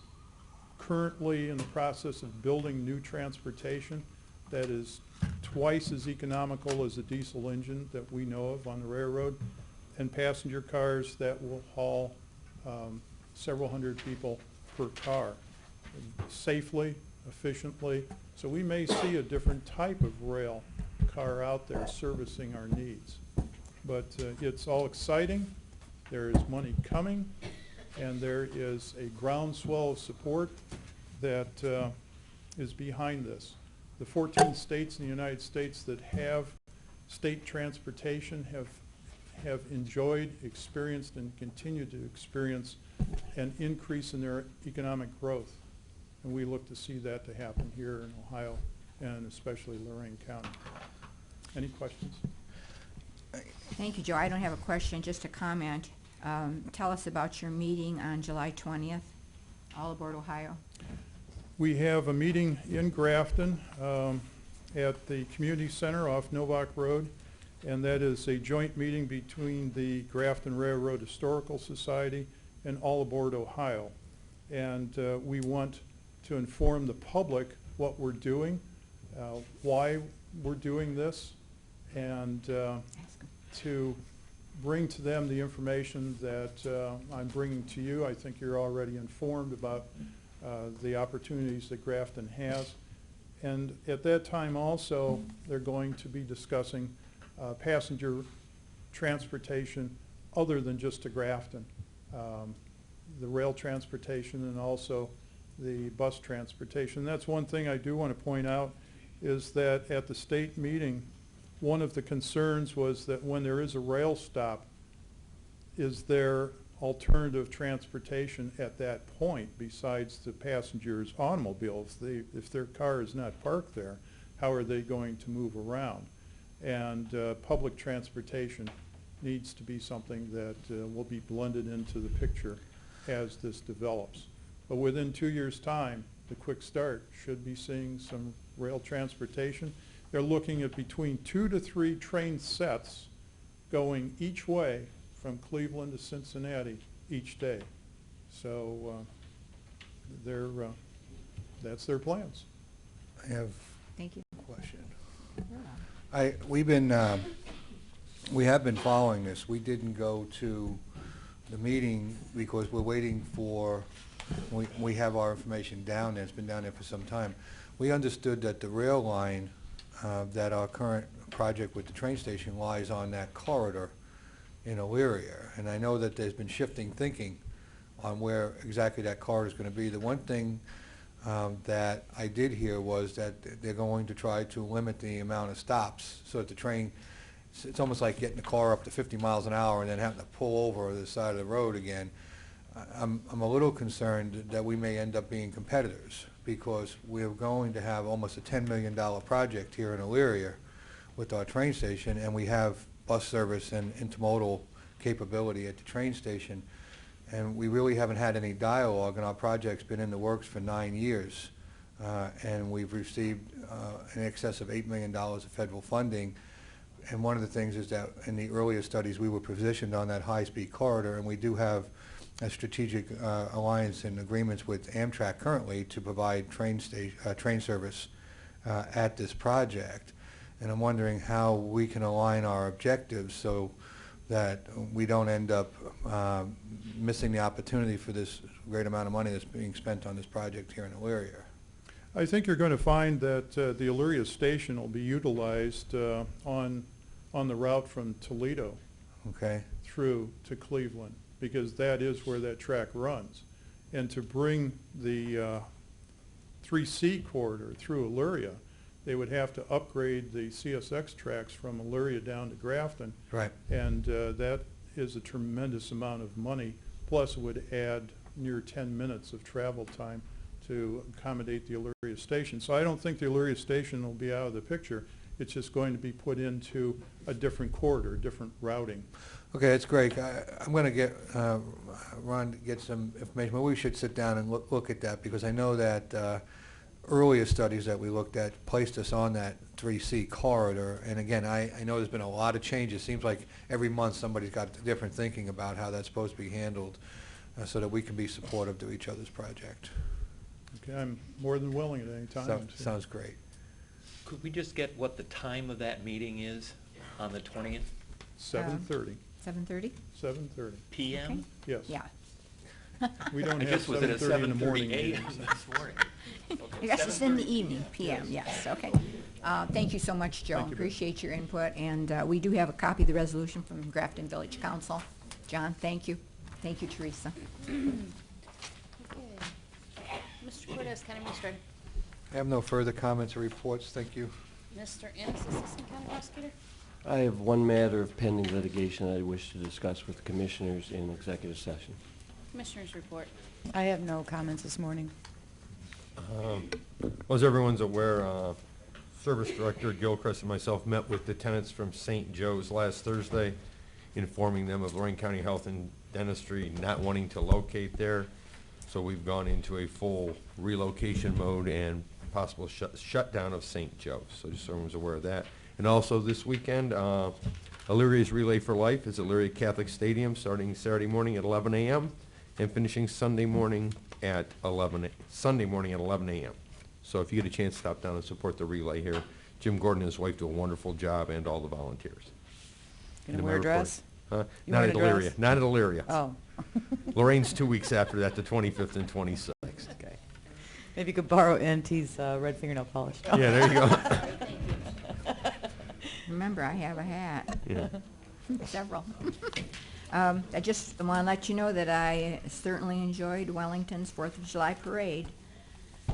currently in the process of building new transportation that is twice as economical as a diesel engine that we know of on the railroad, and passenger cars that will haul several hundred people per car safely, efficiently. So we may see a different type of rail car out there servicing our needs. But it's all exciting. There is money coming, and there is a groundswell of support that is behind this. The 14 states in the United States that have state transportation have enjoyed, experienced, and continue to experience an increase in their economic growth. And we look to see that to happen here in Ohio and especially Lorain County. Any questions? Thank you, Joe. I don't have a question, just a comment. Tell us about your meeting on July 20th, all aboard Ohio. We have a meeting in Grafton at the community center off Novak Road, and that is a joint meeting between the Grafton Railroad Historical Society and All Aboard Ohio. And we want to inform the public what we're doing, why we're doing this, and to bring to them the information that I'm bringing to you. I think you're already informed about the opportunities that Grafton has. And at that time also, they're going to be discussing passenger transportation other than just to Grafton. The rail transportation and also the bus transportation. That's one thing I do want to point out, is that at the state meeting, one of the concerns was that when there is a rail stop, is there alternative transportation at that point besides the passengers' automobiles? If their car is not parked there, how are they going to move around? And public transportation needs to be something that will be blended into the picture as this develops. But within 2 years' time, the Quick Start should be seeing some rail transportation. They're looking at between 2 to 3 train sets going each way from Cleveland to Cincinnati each day. So that's their plans. I have Thank you. a question. We have been following this. We didn't go to the meeting because we're waiting for, we have our information down there. It's been down there for some time. We understood that the rail line, that our current project with the train station lies on that corridor in Elyria. And I know that there's been shifting thinking on where exactly that corridor is going to be. The one thing that I did hear was that they're going to try to limit the amount of stops so that the train, it's almost like getting the car up to 50 miles an hour and then having to pull over the side of the road again. I'm a little concerned that we may end up being competitors, because we're going to have almost a $10 million project here in Elyria with our train station, and we have bus service and intermodal capability at the train station. And we really haven't had any dialogue, and our project's been in the works for 9 years. And we've received in excess of $8 million of federal funding. And one of the things is that in the earlier studies, we were positioned on that high-speed corridor, and we do have a strategic alliance and agreements with Amtrak currently to provide train service at this project. And I'm wondering how we can align our objectives so that we don't end up missing the opportunity for this great amount of money that's being spent on this project here in Elyria. I think you're going to find that the Elyria station will be utilized on the route from Toledo Okay? through to Cleveland, because that is where that track runs. And to bring the 3C corridor through Elyria, they would have to upgrade the CSX tracks from Elyria down to Grafton. Right. And that is a tremendous amount of money, plus it would add near 10 minutes of travel time to accommodate the Elyria station. So I don't think the Elyria station will be out of the picture. It's just going to be put into a different corridor, different routing. Okay, that's great. I'm going to get Ron to get some information, but we should sit down and look at that, because I know that earlier studies that we looked at placed us on that 3C corridor. And again, I know there's been a lot of changes. Seems like every month somebody's got different thinking about how that's supposed to be handled, so that we can be supportive to each other's project. Okay, I'm more than willing at any time. Sounds great. Could we just get what the time of that meeting is on the 20th? 7:30. 7:30? 7:30. PM? Okay. Yes. Yeah. We don't I have guess was it at 7:30 in the morning 7:30 a.m. meetings. this morning? Okay, Yes, it's in the 7:30. evening, PM, yes, okay. Thank you so much, Joe. Thank you, Bill. Appreciate your input, and we do have a copy of the resolution from Grafton Village Council. John, thank you. Thank you, Teresa. Okay. Mr. Cortez, County Administrator. I have no further comments or reports. Thank you. Mr. Ennis, Assistant County Prosecutor. I have one matter of pending litigation I wish to discuss with the commissioners in executive session. Commissioners report. I have no comments this morning. As everyone's aware, Service Director Gilchrist and myself met with the tenants from St. Joe's last Thursday, informing them of Lorain County Health and Dentistry not wanting to locate there. So we've gone into a full relocation mode and possible shutdown of St. Joe's. So just so everyone's aware of that. And also this weekend, Elyria's Relay for Life is at Elyria Catholic Stadium, starting Saturday morning at 11 a.m. and finishing Sunday morning at 11 a.m. So if you get a chance, stop down and support the relay here. Jim Gordon and his wife do a wonderful job, and all the volunteers. Gonna wear a dress? Huh? You Not wearing at a Elyria. dress? Not at Elyria. Oh. Lorraine's 2 weeks after that, the 25th and 26th. Okay. Maybe you could borrow NT's red fingernail polish. Yeah, there you go. Remember, I have a hat. Yeah. Several. I just want to let you know that I certainly enjoyed Wellington's 4th of July parade.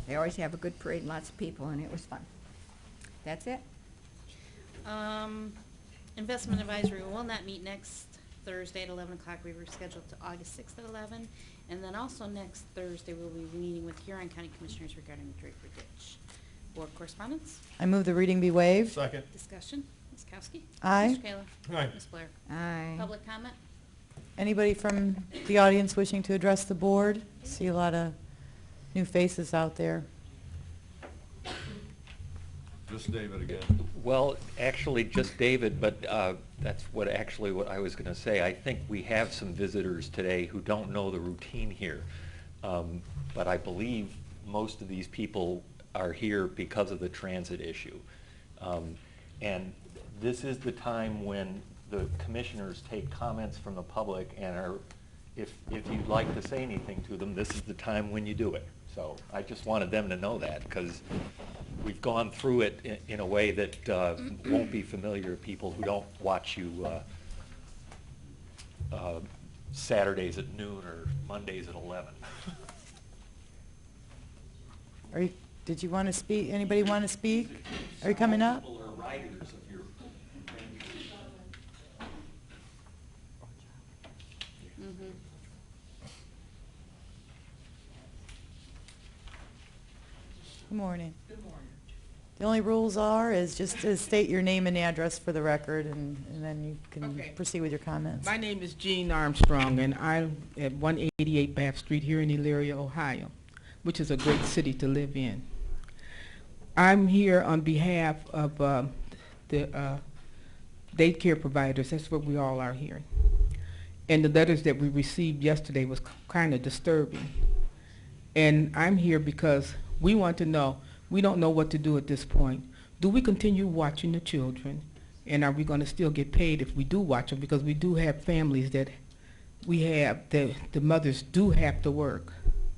They always have a good parade and lots of people, and it was fun. That's it. Investment Advisory will not meet next Thursday at 11 o'clock. We were scheduled to August 6th at 11. And then also next Thursday, we'll be meeting with Huron County Commissioners regarding the Draper Ditch. Board correspondence? I move the reading be waived. Second. Discussion? Ms. Kowski? Aye. Mr. Kayla? Aye. Ms. Blair? Aye. Public comment? Anybody from the audience wishing to address the board? See a lot of new faces out there. Just David again. Well, actually, just David, but that's what I was going to say. I think we have some visitors today who don't know the routine here. But I believe most of these people are here because of the transit issue. And this is the time when the commissioners take comments from the public and if you'd like to say anything to them, this is the time when you do it. So I just wanted them to know that, because we've gone through it in a way that won't be familiar to people who don't watch you Saturdays at noon or Mondays at 11. Did you want to speak? Anybody want to speak? Are you coming up? People are riders of your Good morning. Good morning. The only rules is just to state your name and address for the record, and then you can Okay. proceed with your comments. My name is Jean Armstrong, and I'm at 188 Bath Street here in Elyria, Ohio, which is a great city to live in. I'm here on behalf of the daycare providers. That's what we all are here. And the letters that we received yesterday was kind of disturbing. And I'm here because we want to know, we don't know what to do at this point. Do we continue watching the children? And are we going to still get paid if we do watch them? Because we do have families that we have, the mothers do have to work,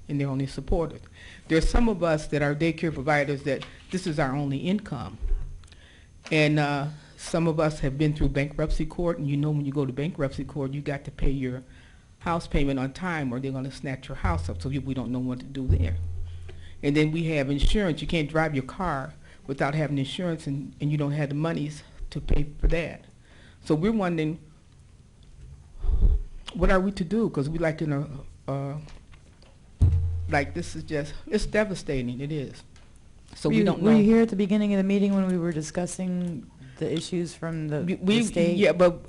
and they're only supported. There's some of us that are daycare providers that this is our only income. And some of us have been through bankruptcy court, and you know when you go to bankruptcy court, you got to pay your house payment on time or they're going to snatch your house up, so we don't know what to do there. And then we have insurance. You can't drive your car without having insurance, and you don't have the monies to pay for that. So we're wondering, what are we to do? Because we like in a, like this is just, it's devastating, it is. So we don't know. Were you here at the beginning of the meeting when we were discussing the issues from the state? Yeah, but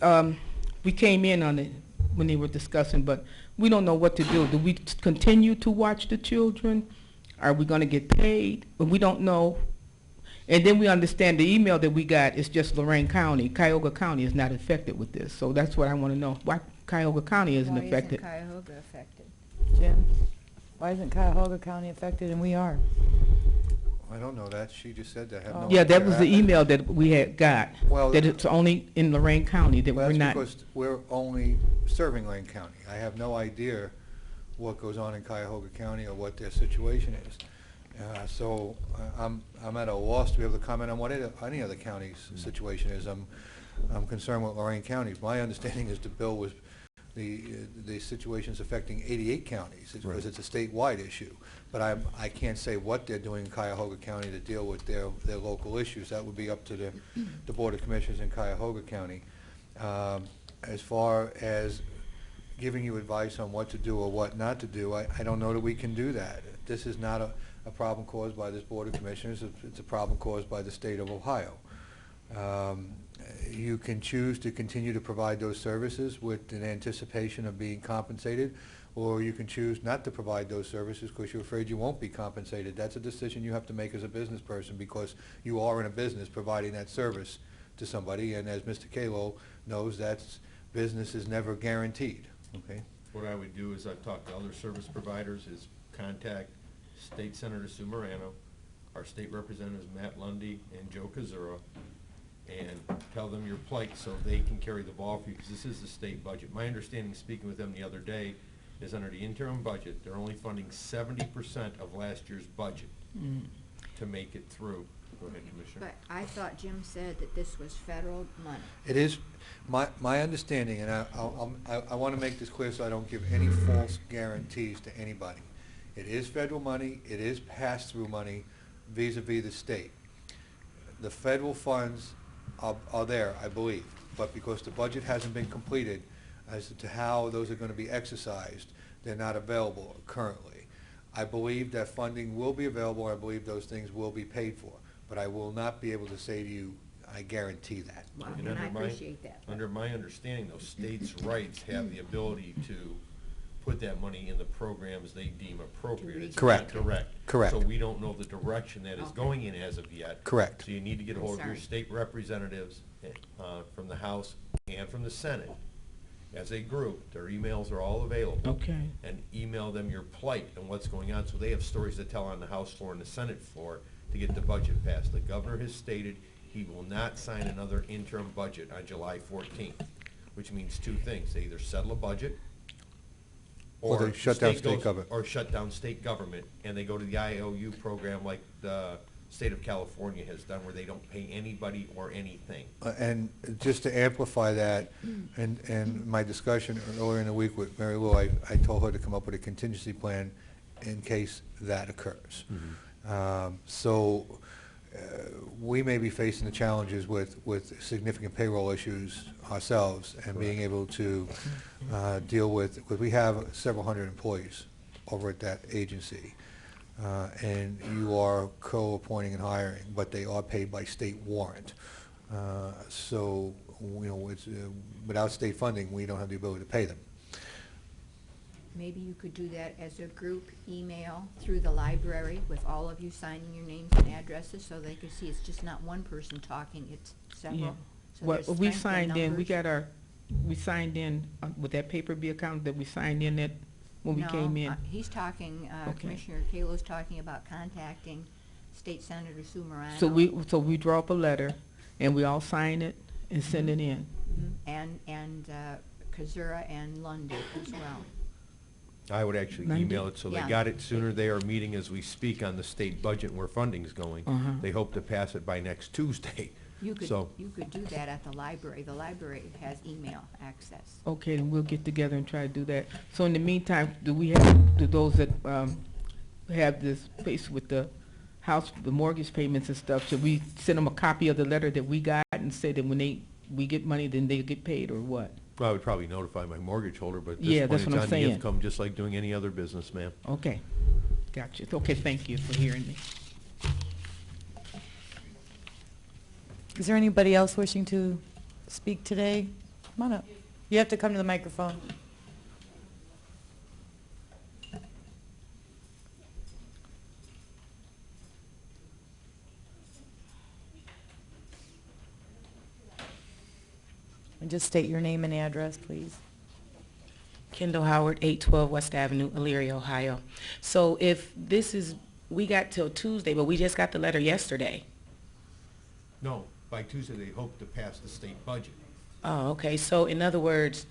we came in on it when they were discussing, but we don't know what to do. Do we continue to watch the children? Are we going to get paid? But we don't know. And then we understand the email that we got is just Lorain County. Cuyahoga County is not affected with this. So that's what I want to know. Why Cuyahoga County isn't affected? Why isn't Cuyahoga affected? Jim, why isn't Cuyahoga County affected and we are? I don't know that. She just said that. I have no Yeah, that idea. was the email that we had got. Well, that it's only in Lorain County that Well, we're that's not. because we're only serving Lane County. I have no idea what goes on in Cuyahoga County or what their situation is. So I'm at a loss to be able to comment on what any other county's situation is. I'm concerned with Lorain County. My understanding is the bill was the situation's affecting 88 counties because it's a statewide issue. But I can't say what they're doing in Cuyahoga County to deal with their local issues. That would be up to the Board of Commissioners in Cuyahoga County. As far as giving you advice on what to do or what not to do, I don't know that we can do that. This is not a problem caused by this Board of Commissioners. It's a problem caused by the state of Ohio. You can choose to continue to provide those services with an anticipation of being compensated, or you can choose not to provide those services because you're afraid you won't be compensated. That's a decision you have to make as a business person because you are in a business providing that service to somebody, and as Mr. Kalo knows, that's business is never guaranteed. Okay. What I would do is I've talked to other service providers is contact State Senator Sue Morano, our state representatives Matt Lundy and Joe Kazura, and tell them your plight so they can carry the ball for you because this is the state budget. My understanding, speaking with them the other day, is under the interim budget, they're only funding 70% of last year's budget to make it through. Go ahead, Commissioner. But I thought Jim said that this was federal money. It is my understanding, and I want to make this clear so I don't give any false guarantees to anybody. It is federal money. It is pass-through money vis-a-vis the state. The federal funds are there, I believe, but because the budget hasn't been completed as to how those are going to be exercised, they're not available currently. I believe that funding will be available, and I believe those things will be paid for, but I will not be able to say to you, I guarantee that. Well, And and I appreciate that. Under my understanding, though, states' rights have the ability to put that money in the programs they deem appropriate. It's Correct. not direct. Correct. So we don't know the direction that is going in as of yet. Correct. So you need to get a hold of your Sorry. state representatives from the House and from the Senate as a group. Their emails are all available. Okay. And email them your plight and what's going on so they have stories to tell on the House floor and the Senate floor to get the budget passed. The governor has stated he will not sign another interim budget on July 14th, which means two things. They either settle a budget Or they shut down state government. Or shut down state government, and they go to the IOU program like the state of California has done, where they don't pay anybody or anything. And just to amplify that, and my discussion earlier in the week with Mary Lou, I told her to come up with a contingency plan in case that occurs. So we may be facing the challenges with significant payroll issues ourselves and being able to deal with, because we have several hundred employees over at that agency. and you are co-appointing and hiring, but they are paid by state warrant. So, you know, without state funding, we don't have the ability to pay them. Maybe you could do that as a group email through the library with all of you signing your names and addresses so they could see it's just not one person talking, it's several. Yeah. So Well, there's we strength in signed in, we numbers. we signed in, would that paper be account that we signed in that when we came in? No, he's talking, Okay. Commissioner Kalo's talking about contacting State Senator Sue Morano. So we draw up a letter and we all sign it and send it in. And Kazura and Lundy as well. I would actually Monday? email it so they Yeah. got it sooner. They are meeting as we speak on the state budget where funding's going. They hope to pass it by next Tuesday. You could, So, you could do that at the library. The library has email access. Okay, then we'll get together and try to do that. So in the meantime, do those that have this place with the house, the mortgage payments and stuff, should we send them a copy of the letter that we got and say that when we get money, then they get paid, or what? I would probably notify my mortgage holder, but at Yeah, this point that's in what I'm time, the saying. income, just like doing any other business, ma'am. Okay, gotcha. Okay, thank you for hearing me. Is there anybody else wishing to speak today? Come on up. You have to come to the microphone. And just state your name and address, please. Kendall Howard, 812 West Avenue, Elyria, Ohio. So if this is, we got till Tuesday, but we just got the letter yesterday. No, by Tuesday, they hope to pass the state budget. Oh, okay. So in other words,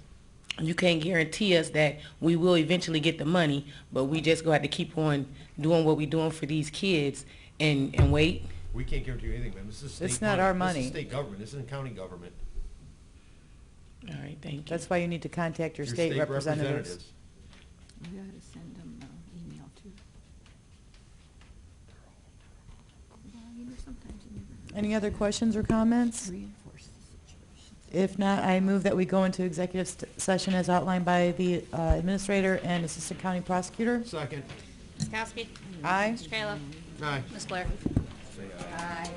you can't guarantee us that we will eventually get the money, but we just going to have to keep on doing what we're doing for these kids and wait? We can't guarantee you anything, ma'am. This is state It's not our This money. is state government. This isn't county government. All right, thank you. That's why you need to contact your state representatives. We gotta send them email too. Well, you know, sometimes you never Any other questions or comments? reinforce the situation. If not, I move that we go into executive session as outlined by the administrator and assistant county prosecutor. Second. Ms. Kowski? Aye. Mr. Kayla? Aye. Ms. Blair? Aye.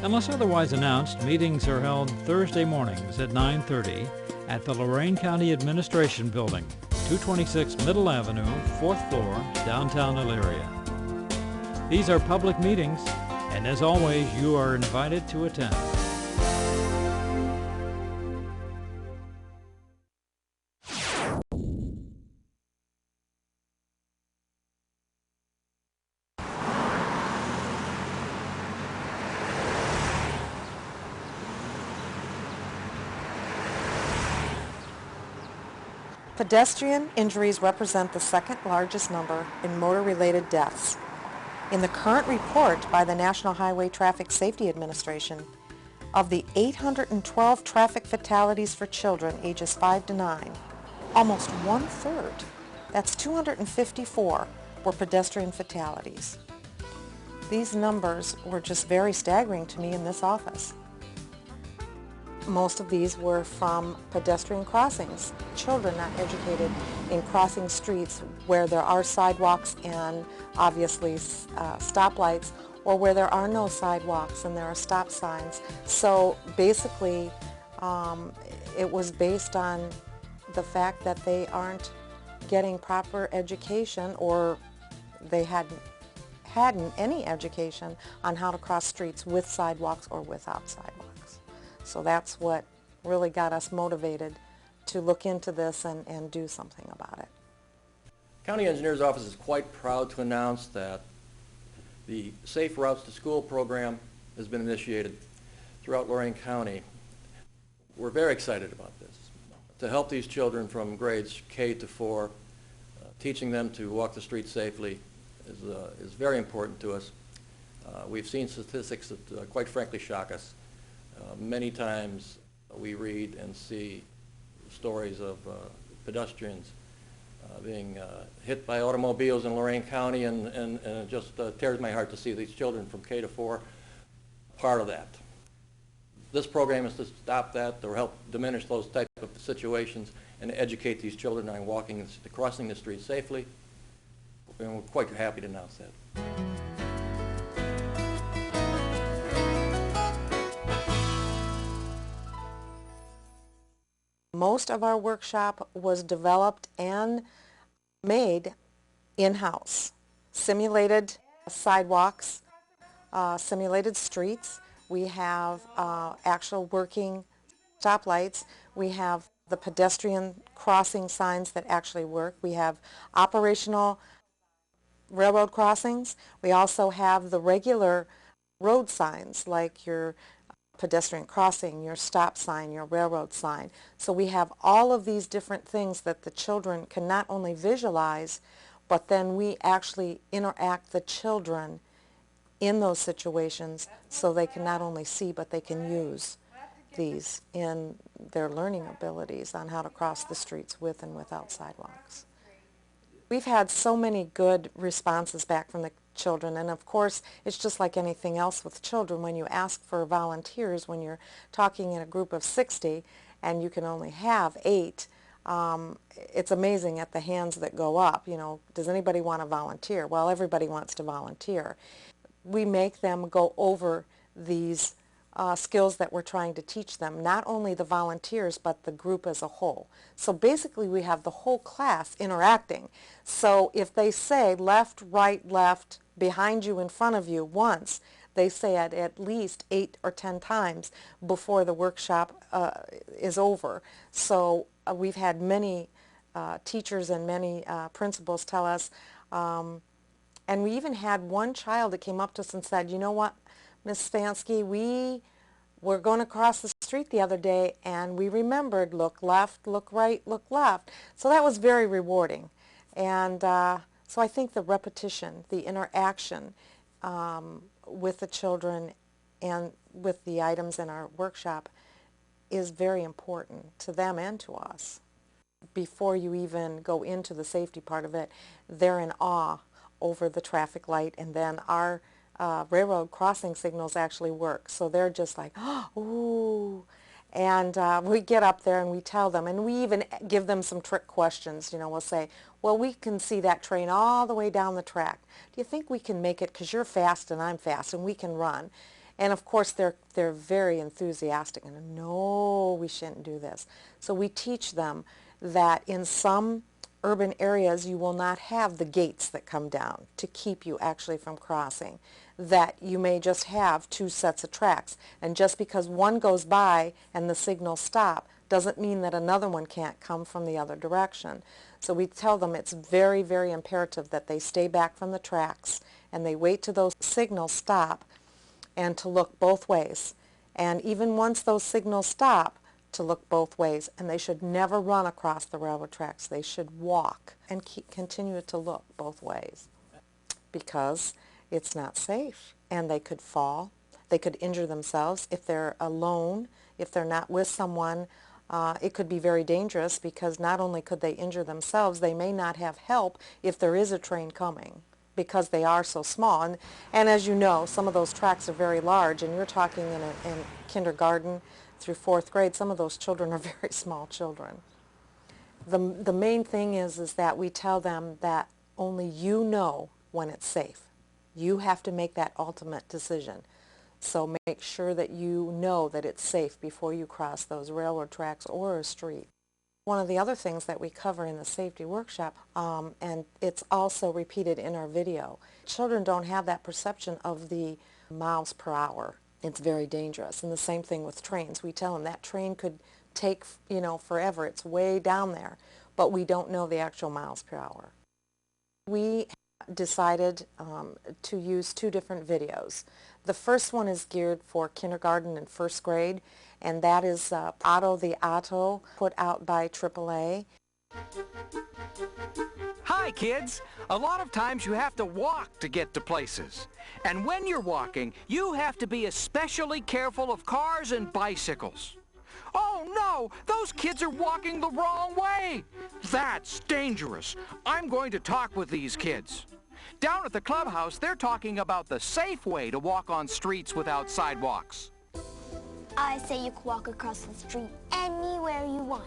Unless otherwise announced, meetings are held Thursday mornings at 9:30 at the Lorain County Administration Building, 226 Middle Avenue, 4th floor, downtown Elyria. These are public meetings, and as always, you are invited to attend. Pedestrian injuries represent the second largest number in motor-related deaths. In the current report by the National Highway Traffic Safety Administration, of the 812 traffic fatalities for children ages 5 to 9, almost one-third, that's 254, were pedestrian fatalities. These numbers were just very staggering to me in this office. Most of these were from pedestrian crossings, children not educated in crossing streets where there are sidewalks and obviously stoplights, or where there are no sidewalks and there are stop signs. So basically, it was based on the fact that they aren't getting proper education, or they hadn't any education on how to cross streets with sidewalks or without sidewalks. So that's what really got us motivated to look into this and do something about it. County Engineer's Office is quite proud to announce that the Safe Routes to School program has been initiated throughout Lorain County. We're very excited about this. To help these children from grades K to 4, teaching them to walk the streets safely is very important to us. We've seen statistics that quite frankly shock us. Many times we read and see stories of pedestrians being hit by automobiles in Lorain County, and it just tears my heart to see these children from K to 4 part of that. This program is to stop that, to help diminish those type of situations, and to educate these children on crossing the street safely. And we're quite happy to announce that. Most of our workshop was developed and made in-house. Simulated sidewalks, simulated streets. We have actual working stoplights. We have the pedestrian crossing signs that actually work. We have operational railroad crossings. We also have the regular road signs like your pedestrian crossing, your stop sign, your railroad sign. So we have all of these different things that the children can not only visualize, but then we actually interact the children in those situations so they can not only see but they can use these in their learning abilities on how to cross the streets with and without sidewalks. We've had so many good responses back from the children, and of course it's just like anything else with children. When you ask for volunteers, when you're talking in a group of 60 and you can only have 8, it's amazing at the hands that go up. You know, does anybody want to volunteer? Well, everybody wants to volunteer. We make them go over these skills that we're trying to teach them, not only the volunteers but the group as a whole. So basically we have the whole class interacting. So if they say left, right, left, behind you, in front of you once, they say it at least 8 or 10 times before the workshop is over. So we've had many teachers and many principals tell us, and we even had one child that came up to us and said, you know what, Miss Spansky, we were going to cross the street the other day and we remembered, look left, look right, look left. So that was very rewarding. And so I think the repetition, the interaction with the children and with the items in our workshop is very important to them and to us. Before you even go into the safety part of it, they're in awe over the traffic light, and then our railroad crossing signals actually work. So they're just like, oh, ooh. And we get up there and we tell them, and we even give them some trick questions. You know, we'll say, well, we can see that train all the way down the track. Do you think we can make it, because you're fast and I'm fast and we can run? And of course they're very enthusiastic and no, we shouldn't do this. So we teach them that in some urban areas you will not have the gates that come down to keep you actually from crossing, that you may just have 2 sets of tracks, and just because one goes by and the signals stop doesn't mean that another one can't come from the other direction. So we tell them it's very, very imperative that they stay back from the tracks and they wait till those signals stop and to look both ways. And even once those signals stop, to look both ways, and they should never run across the railroad tracks. They should walk and continue to look both ways, because it's not safe and they could fall. They could injure themselves. If they're alone, if they're not with someone, it could be very dangerous, because not only could they injure themselves, they may not have help if there is a train coming, because they are so small. And as you know, some of those tracks are very large, and you're talking in kindergarten through 4th grade, some of those children are very small children. The main thing is that we tell them that only you know when it's safe. You have to make that ultimate decision. So make sure that you know that it's safe before you cross those railroad tracks or a street. One of the other things that we cover in the safety workshop, and it's also repeated in our video, children don't have that perception of the miles per hour. It's very dangerous. And the same thing with trains. We tell them that train could take, you know, forever. It's way down there, but we don't know the actual miles per hour. We decided to use 2 different videos. The first one is geared for kindergarten and 1st grade, and that is Otto the Otto, put out by AAA. Hi, kids. A lot of times you have to walk to get to places. And when you're walking, you have to be especially careful of cars and bicycles. Oh, no! Those kids are walking the wrong way! That's dangerous. I'm going to talk with these kids. Down at the clubhouse, they're talking about the safe way to walk on streets without sidewalks. I say you can walk across the street anywhere you want,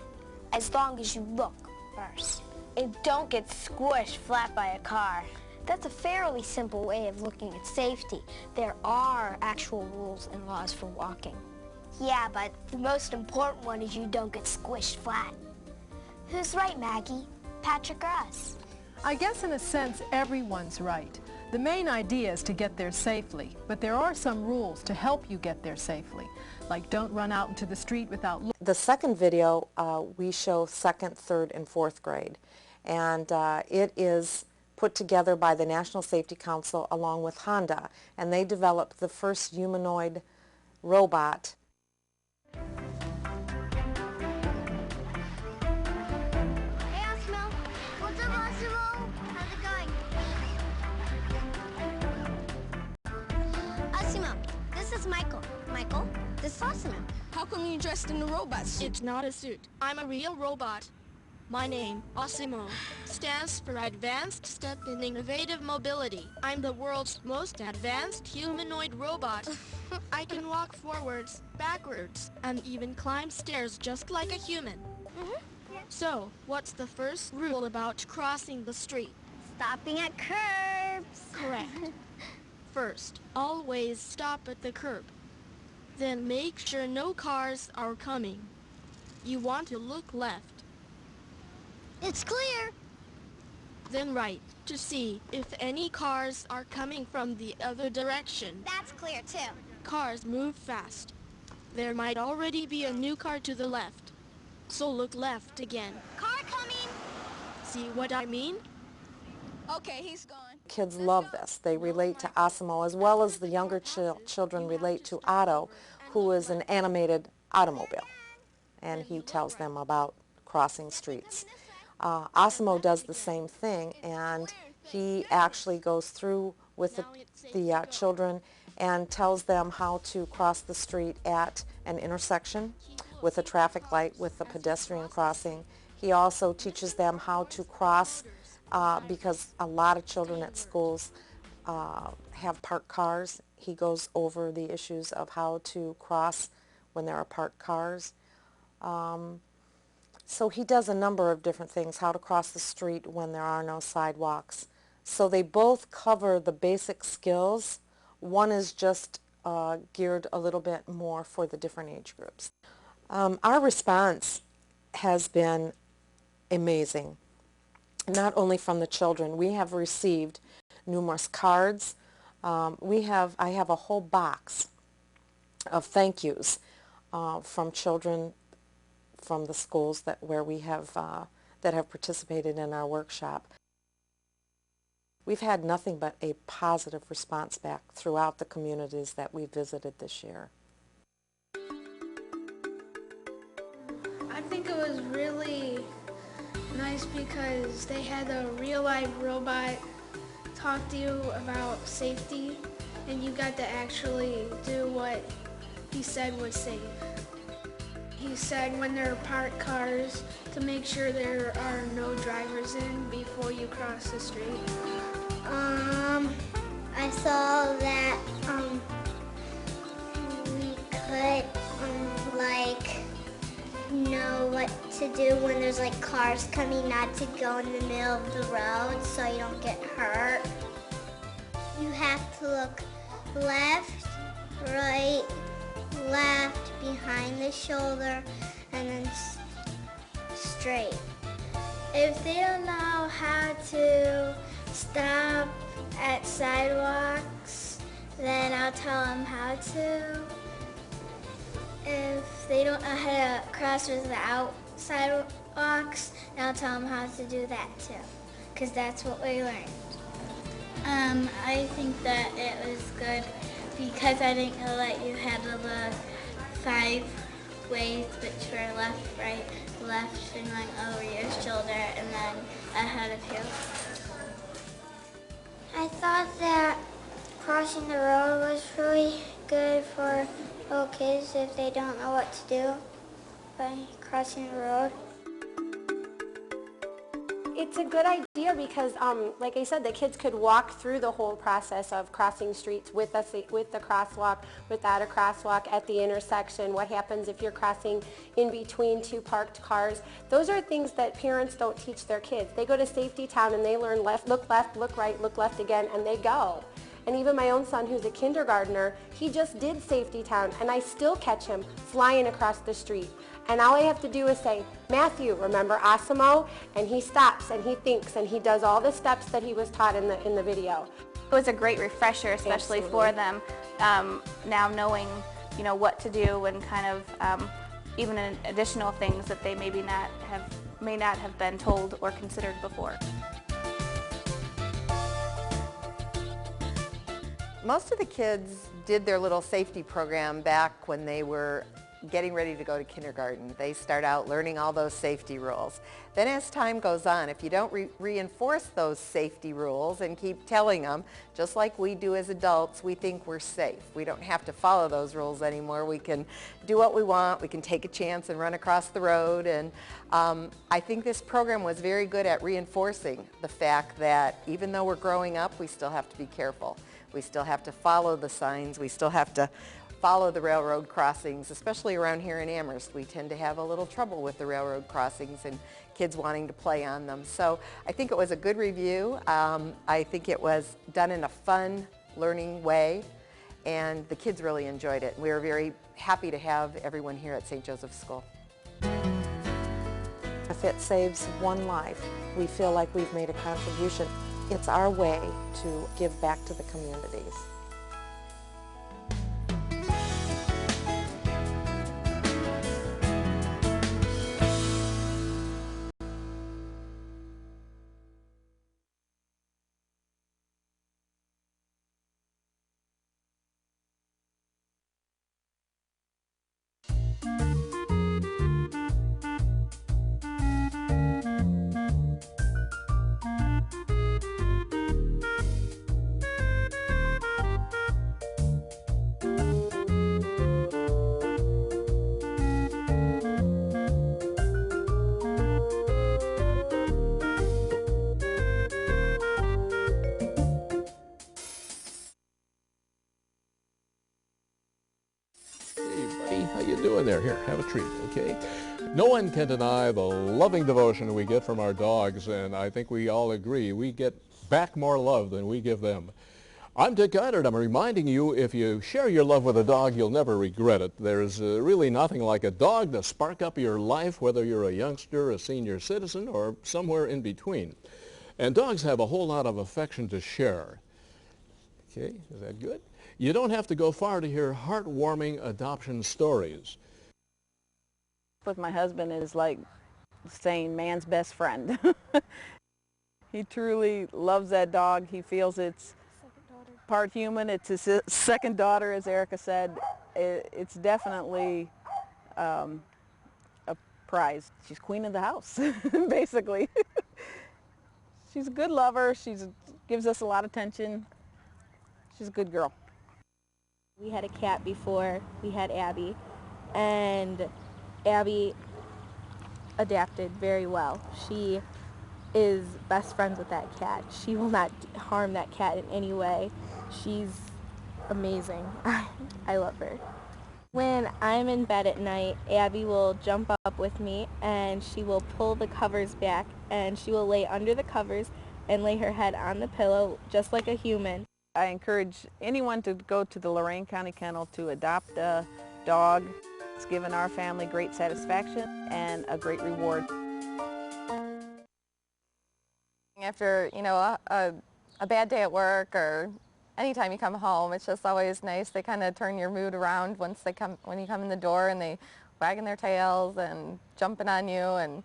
as long as you look first. And don't get squished flat by a car. That's a fairly simple way of looking at safety. There are actual rules and laws for walking. Yeah, but the most important one is you don't get squished flat. Who's right, Maggie? Patrick or us? I guess in a sense, everyone's right. The main idea is to get there safely, but there are some rules to help you get there safely, like don't run out into the street without looking. The second video, we show 2nd, 3rd, and 4th grade, and it is put together by the National Safety Council along with Honda, and they developed the first humanoid robot. Hey, Osmo. What's up, Osmo? How's it going? Osmo, this is Michael. Michael, this is Osmo. How come you dressed in a robot suit? It's not a suit. I'm a real robot. My name, Osimo, stands for Advanced Step in Innovative Mobility. I'm the world's most advanced humanoid robot. I can walk forwards, backwards, and even climb stairs just like a human. So, what's the first rule about crossing the street? Stopping at curbs. Correct. First, always stop at the curb. Then make sure no cars are coming. You want to look left. It's clear. Then right to see if any cars are coming from the other direction. That's clear, too. Cars move fast. There might already be a new car to the left. So look left again. Car coming. See what I mean? Okay, he's gone. Kids love this. They relate to Osmo, as well as the younger children relate to Otto, who is an animated automobile, and he tells them about crossing streets. Osmo does the same thing, and he actually goes through with the children and tells them how to cross the street at an intersection with a traffic light, with a pedestrian crossing. He also teaches them how to cross because a lot of children at schools have parked cars. He goes over the issues of how to cross when there are parked cars. So he does a number of different things, how to cross the street when there are no sidewalks. So they both cover the basic skills. One is just geared a little bit more for the different age groups. Our response has been amazing, not only from the children. We have received numerous cards. I have a whole box of thank yous from children from the schools that have participated in our workshop. We've had nothing but a positive response back throughout the communities that we visited this year. I think it was really nice because they had a real life robot talk to you about safety, and you got to actually do what he said was safe. He said when there are parked cars to make sure there are no drivers in before you cross the street. I saw that we could know what to do when there's cars coming, not to go in the middle of the road so you don't get hurt. You have to look left, right, left, behind the shoulder, and then straight. If they don't know how to stop at sidewalks, then I'll tell them how to. If they don't know how to cross without sidewalks, then I'll tell them how to do that too, because that's what we learned. I think that it was good because I didn't know that you had to look 5 ways, which were left, right, left, and then over your shoulder, and then ahead of you. I thought that crossing the road was really good for little kids if they don't know what to do by crossing the road. It's a good idea because, like I said, the kids could walk through the whole process of crossing streets with the crosswalk, without a crosswalk, at the intersection. What happens if you're crossing in between two parked cars? Those are things that parents don't teach their kids. They go to Safety Town and they learn left, look right, look left again, and they go. And even my own son, who's a kindergartner, he just did Safety Town, and I still catch him flying across the street. And all I have to do is say, Matthew, remember Osimo? And he stops and he thinks and he does all the steps that he was taught in the video. It was a great refresher, especially for them, now knowing, you know, what to do and kind of even additional things that they may not have been told or considered before. Most of the kids did their little safety program back when they were getting ready to go to kindergarten. They start out learning all those safety rules. Then as time goes on, if you don't reinforce those safety rules and keep telling them, just like we do as adults, we think we're safe. We don't have to follow those rules anymore. We can do what we want. We can take a chance and run across the road. And I think this program was very good at reinforcing the fact that even though we're growing up, we still have to be careful. We still have to follow the signs. We still have to follow the railroad crossings, especially around here in Amherst. We tend to have a little trouble with the railroad crossings and kids wanting to play on them. So I think it was a good review. I think it was done in a fun, learning way, and the kids really enjoyed it. We were very happy to have everyone here at St. Joseph's School. If it saves one life, we feel like we've made a contribution. It's our way to give back to the communities. Doing there. Here, have a treat, okay? No one can deny the loving devotion we get from our dogs, and I think we all agree we get back more love than we give them. I'm Dick Goddard. I'm reminding you, if you share your love with a dog, you'll never regret it. There's really nothing like a dog to spark up your life, whether you're a youngster, a senior citizen, or somewhere in between. And dogs have a whole lot of affection to share. Okay, is that good? You don't have to go far to hear heartwarming adoption stories. With my husband is like saying man's best friend. He truly loves that dog. He feels it's part human. It's his second daughter, as Erica said. It's definitely a prize. She's queen of the house, basically. She's a good lover. She gives us a lot of attention. She's a good girl. We had a cat before we had Abby, and Abby adapted very well. She is best friends with that cat. She will not harm that cat in any way. She's amazing. I love her. When I'm in bed at night, Abby will jump up with me and she will pull the covers back and she will lay under the covers and lay her head on the pillow just like a human. I encourage anyone to go to the Lorain County Kennel to adopt a dog. It's given our family great satisfaction and a great reward. After, you know, a bad day at work or anytime you come home, it's just always nice. They kind of turn your mood around when you come in the door and they wagging their tails and jumping on you, and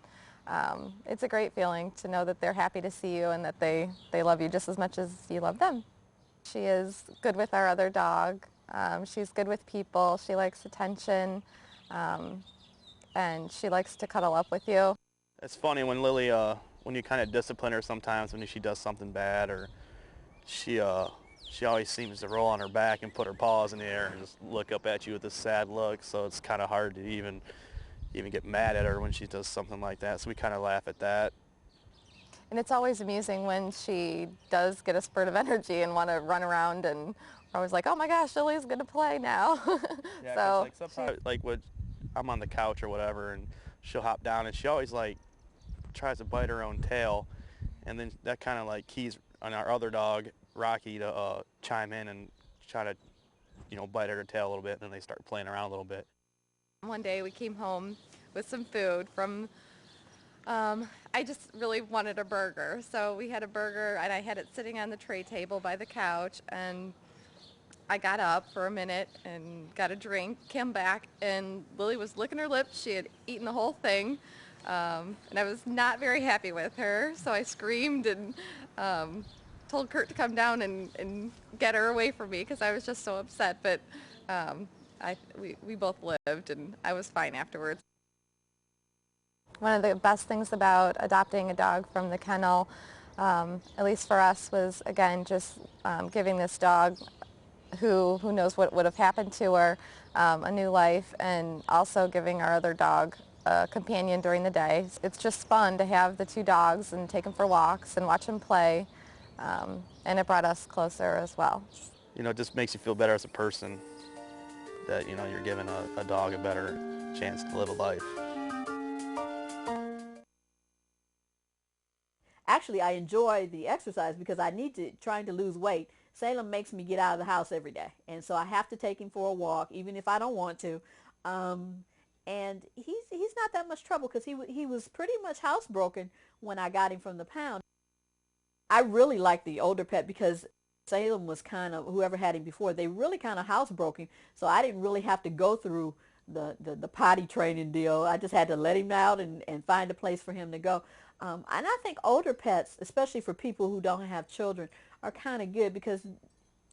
it's a great feeling to know that they're happy to see you and that they love you just as much as you love them. She is good with our other dog. She's good with people. She likes attention, and she likes to cuddle up with you. It's funny when Lily, when you kind of discipline her sometimes when she does something bad, or she always seems to roll on her back and put her paws in the air and just look up at you with a sad look. So it's kind of hard to even get mad at her when she does something like that. So we kind of laugh at that. And it's always amusing when she does get a spurt of energy and want to run around, and we're always like, oh my gosh, Lily's going to play now. Yeah, 'cause, So like sometimes, like when I'm on the couch or whatever, and she'll hop down, and she always like tries to bite her own tail, and then that kind of like keys on our other dog, Rocky, to chime in and try to, bite at her tail a little bit, and then they start playing around a little bit. one day we came home with some food from, I just really wanted a burger. So we had a burger, and I had it sitting on the tray table by the couch, and I got up for a minute and got a drink, came back, and Lily was licking her lips. She had eaten the whole thing, and I was not very happy with her. So I screamed and told Kurt to come down and get her away from me because I was just so upset. But we both lived, and I was fine afterwards. One of the best things about adopting a dog from the kennel, at least for us, was, again, just giving this dog, who knows what would have happened to her, a new life, and also giving our other dog a companion during the day. It's just fun to have the two dogs and take them for walks and watch them play, and it brought us closer as well. It just makes you feel better as a person that, you're giving a dog a better chance to live a life. Actually, I enjoy the exercise because trying to lose weight. Salem makes me get out of the house every day, and so I have to take him for a walk, even if I don't want to. And he's not that much trouble because he was pretty much housebroken when I got him from the pound. I really like the older pet because Salem was kind of, whoever had him before, they really kind of housebroken, so I didn't really have to go through the potty training deal. I just had to let him out and find a place for him to go. And I think older pets, especially for people who don't have children, are kind of good because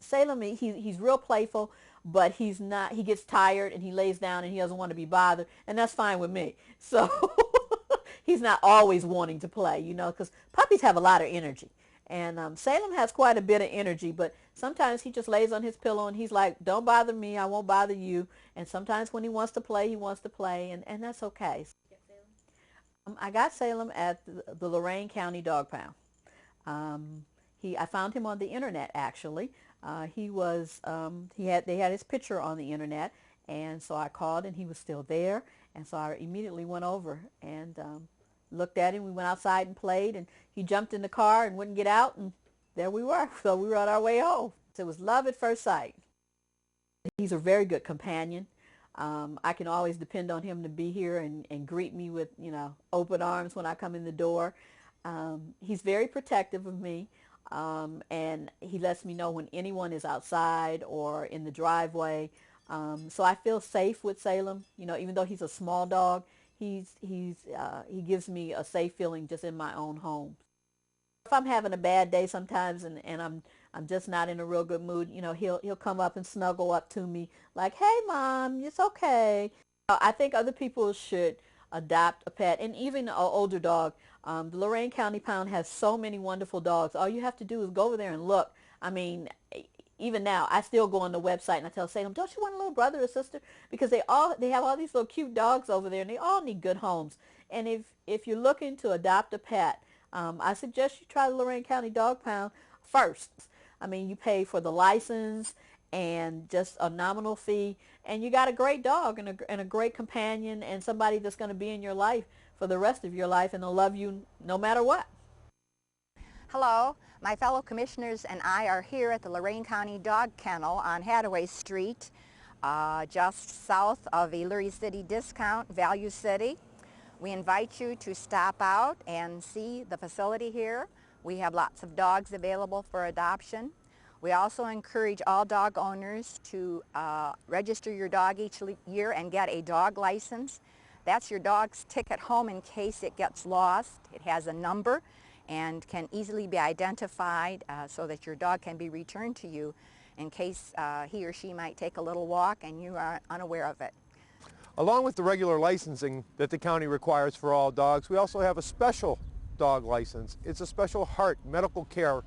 Salem, he's real playful, but he gets tired and he lays down and he doesn't want to be bothered, and that's fine with me. So he's not always wanting to play, because puppies have a lot of energy. And Salem has quite a bit of energy, but sometimes he just lays on his pillow and he's like, don't bother me, I won't bother you. And sometimes when he wants to play, and that's okay. I got Salem at the Lorain County Dog Pound. I found him on the internet, actually. They had his picture on the internet, and so I called and he was still there, and so I immediately went over and looked at him. We went outside and played, and he jumped in the car and wouldn't get out, and there we were. So we were on our way home. So it was love at first sight. He's a very good companion. I can always depend on him to be here and greet me with, open arms when I come in the door. He's very protective of me, and he lets me know when anyone is outside or in the driveway. So I feel safe with Salem. Even though he's a small dog, he gives me a safe feeling just in my own home. If I'm having a bad day sometimes and I'm just not in a real good mood, he'll come up and snuggle up to me like, hey Mom, it's okay. I think other people should adopt a pet, and even an older dog. The Lorain County Pound has so many wonderful dogs. All you have to do is go over there and look. I mean, even now, I still go on the website and I tell Salem, don't you want a little brother or sister? Because they have all these little cute dogs over there, and they all need good homes. And if you're looking to adopt a pet, I suggest you try the Lorain County Dog Pound first. I mean, you pay for the license and just a nominal fee, and you got a great dog and a great companion and somebody that's going to be in your life for the rest of your life and they'll love you no matter what. Hello, my fellow commissioners and I are here at the Lorain County Dog Kennel on Hadaway Street, just south of the Lurie City Discount, Value City. We invite you to stop out and see the facility here. We have lots of dogs available for adoption. We also encourage all dog owners to register your dog each year and get a dog license. That's your dog's ticket home in case it gets lost. It has a number and can easily be identified so that your dog can be returned to you in case he or she might take a little walk and you are unaware of it. Along with the regular licensing that the county requires for all dogs, we also have a special dog license. It's a special heart medical care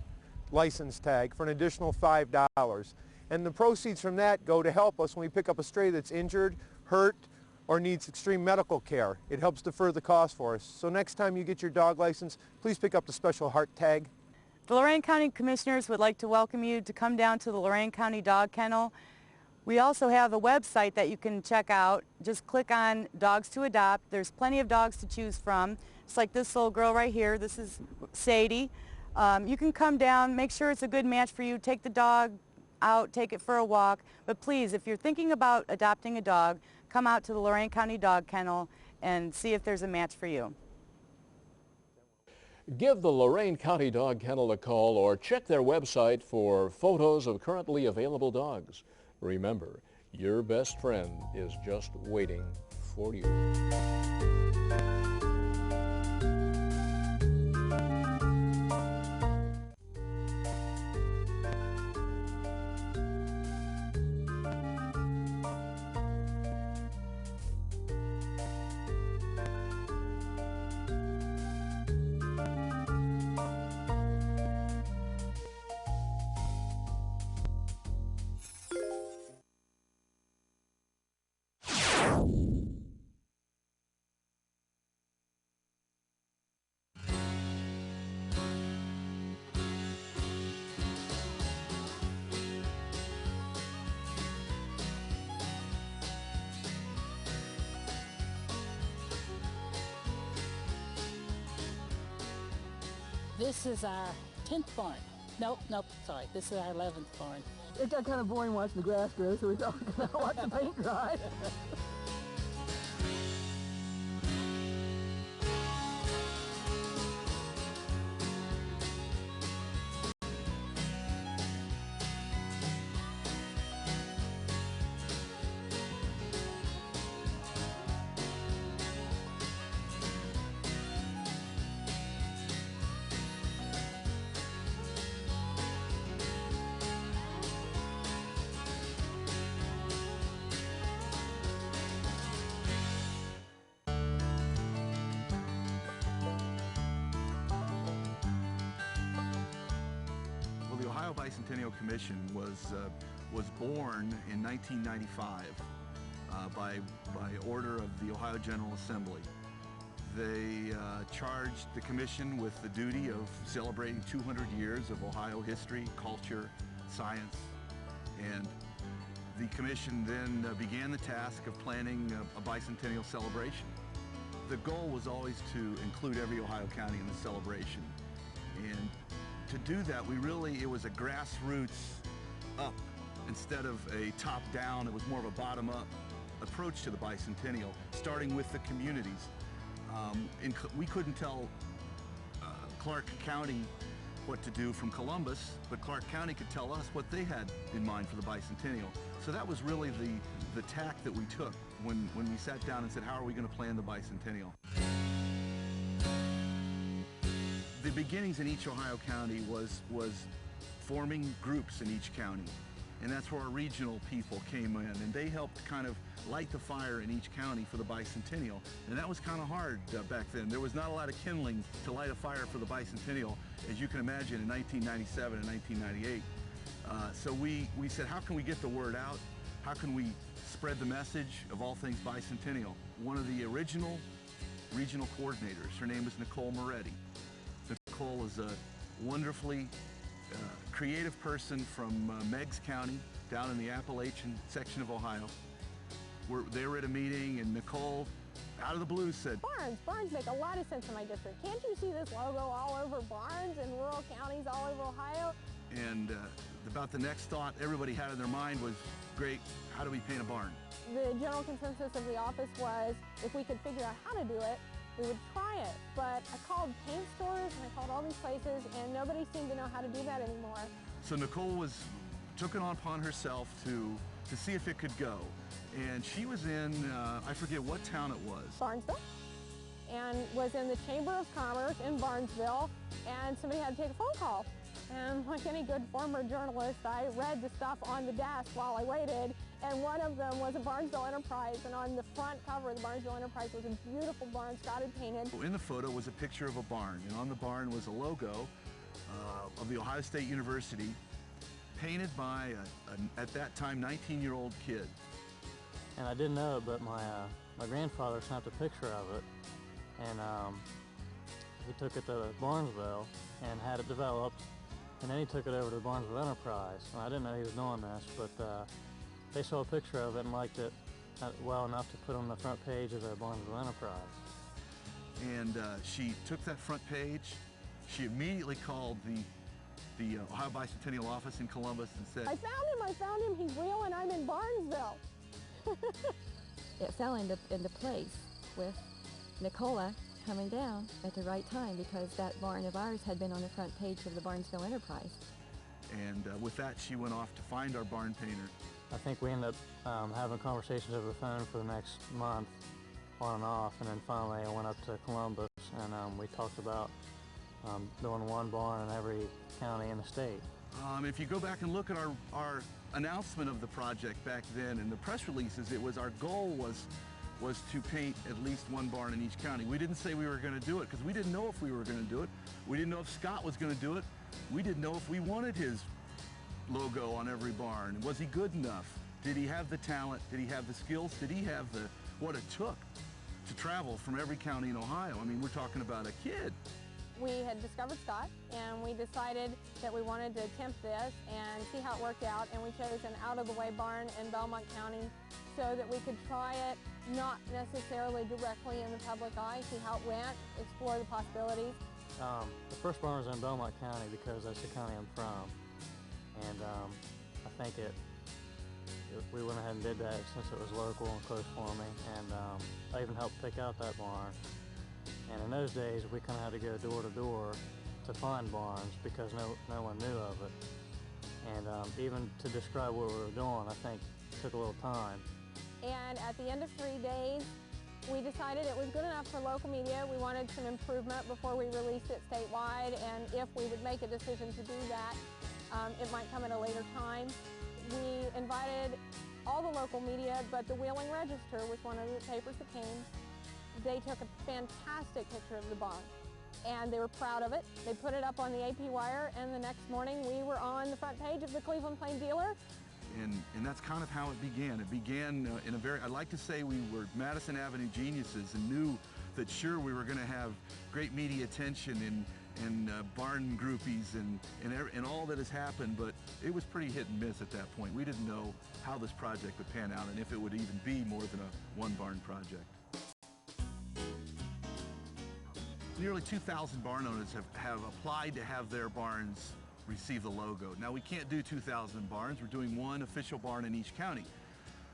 license tag for an additional $5. And the proceeds from that go to help us when we pick up a stray that's injured, hurt, or needs extreme medical care. It helps defer the cost for us. So next time you get your dog license, please pick up the special heart tag. The Lorain County Commissioners would like to welcome you to come down to the Lorain County Dog Kennel. We also have a website that you can check out. Just click on Dogs to Adopt. There's plenty of dogs to choose from. It's like this little girl right here. This is Sadie. You can come down, make sure it's a good match for you, take the dog out, take it for a walk. But please, if you're thinking about adopting a dog, come out to the Lorain County Dog Kennel and see if there's a match for you. Give the Lorain County Dog Kennel a call or check their website for photos of currently available dogs. Remember, your best friend is just waiting for you. This is our 10th barn. Nope, sorry. This is our 11th barn. It got kind of boring watching the grass grow, so we thought we'd watch the paint dry. Well, the Ohio Bicentennial Commission was born in 1995 by order of the Ohio General Assembly. They charged the commission with the duty of celebrating 200 years of Ohio history, culture, science, and the commission then began the task of planning a bicentennial celebration. The goal was always to include every Ohio county in the celebration, and to do that, it was a grassroots up instead of a top-down. It was more of a bottom-up approach to the bicentennial, starting with the communities. We couldn't tell Clark County what to do from Columbus, but Clark County could tell us what they had in mind for the bicentennial. So that was really the tack that we took when we sat down and said, how are we going to plan the bicentennial? The beginnings in each Ohio county was forming groups in each county, and that's where our regional people came in, and they helped kind of light the fire in each county for the bicentennial, and that was kind of hard back then. There was not a lot of kindling to light a fire for the bicentennial, as you can imagine, in 1997 and 1998. So we said, how can we get the word out? How can we spread the message of all things bicentennial? One of the original regional coordinators, her name is Nicole Moretti. Nicole is a wonderfully creative person from Meigs County, down in the Appalachian section of Ohio. They were at a meeting, and Nicole, out of the blue, said, Barns make a lot of sense in my district. Can't you see this logo all over barns in rural counties all over Ohio? And about the next thought everybody had in their mind was, great, how do we paint a barn? The general consensus of the office was, if we could figure out how to do it, we would try it. But I called paint stores and I called all these places, and nobody seemed to know how to do that anymore. So Nicole took it upon herself to see if it could go. And she was in, I forget what town it was. Barnesville. And was in the Chamber of Commerce in Barnesville, and somebody had to take a phone call. And like any good former journalist, I read the stuff on the desk while I waited, and one of them was a Barnesville Enterprise, and on the front cover of the Barnesville Enterprise was a beautiful barn, spotted painted. In the photo was a picture of a barn, and on the barn was a logo of the Ohio State University, painted by, at that time, 19-year-old kid. And I didn't know it, but my grandfather snapped a picture of it, and he took it to Barnesville and had it developed, and then he took it over to Barnesville Enterprise. And I didn't know he was doing this, but they saw a picture of it and liked it well enough to put on the front page of the Barnesville Enterprise. And she took that front page. She immediately called the Ohio Bicentennial office in Columbus and said, I found him, he's real, and I'm in Barnesville. It fell into place with Nicola coming down at the right time, because that barn of ours had been on the front page of the Barnesville Enterprise. And with that, she went off to find our barn painter. I think we ended up having conversations over the phone for the next month, on and off, and then finally I went up to Columbus and we talked about doing one barn in every county in the state. If you go back and look at our announcement of the project back then and the press releases, it was our goal was to paint at least one barn in each county. We didn't say we were going to do it because we didn't know if we were going to do it. We didn't know if Scott was going to do it. We didn't know if we wanted his logo on every barn. Was he good enough? Did he have the talent? Did he have the skills? Did he have what it took to travel from every county in Ohio? I mean, we're talking about a kid. We had discovered Scott, and we decided that we wanted to attempt this and see how it worked out, and we chose an out-of-the-way barn in Belmont County so that we could try it, not necessarily directly in the public eye, see how it went, explore the possibilities. The first barn was in Belmont County because that's the county I'm from, and I think we went ahead and did that since it was local and close for me, and I even helped pick out that barn. And in those days, we kind of had to go door to door to find barns because no one knew of it. And even to describe what we were doing, I think took a little time. And at the end of 3 days, we decided it was good enough for local media. We wanted some improvement before we released it statewide, and if we would make a decision to do that, it might come at a later time. We invited all the local media, but the Wheeling Register was one of the papers that came. They took a fantastic picture of the barn, and they were proud of it. They put it up on the AP wire, and the next morning we were on the front page of the Cleveland Plain Dealer. And that's kind of how it began. It began in a very, I'd like to say we were Madison Avenue geniuses and knew that sure we were going to have great media attention and barn groupies and all that has happened, but it was pretty hit and miss at that point. We didn't know how this project would pan out and if it would even be more than a one barn project. Nearly 2,000 barn owners have applied to have their barns receive the logo. Now we can't do 2,000 barns, we're doing one official barn in each county.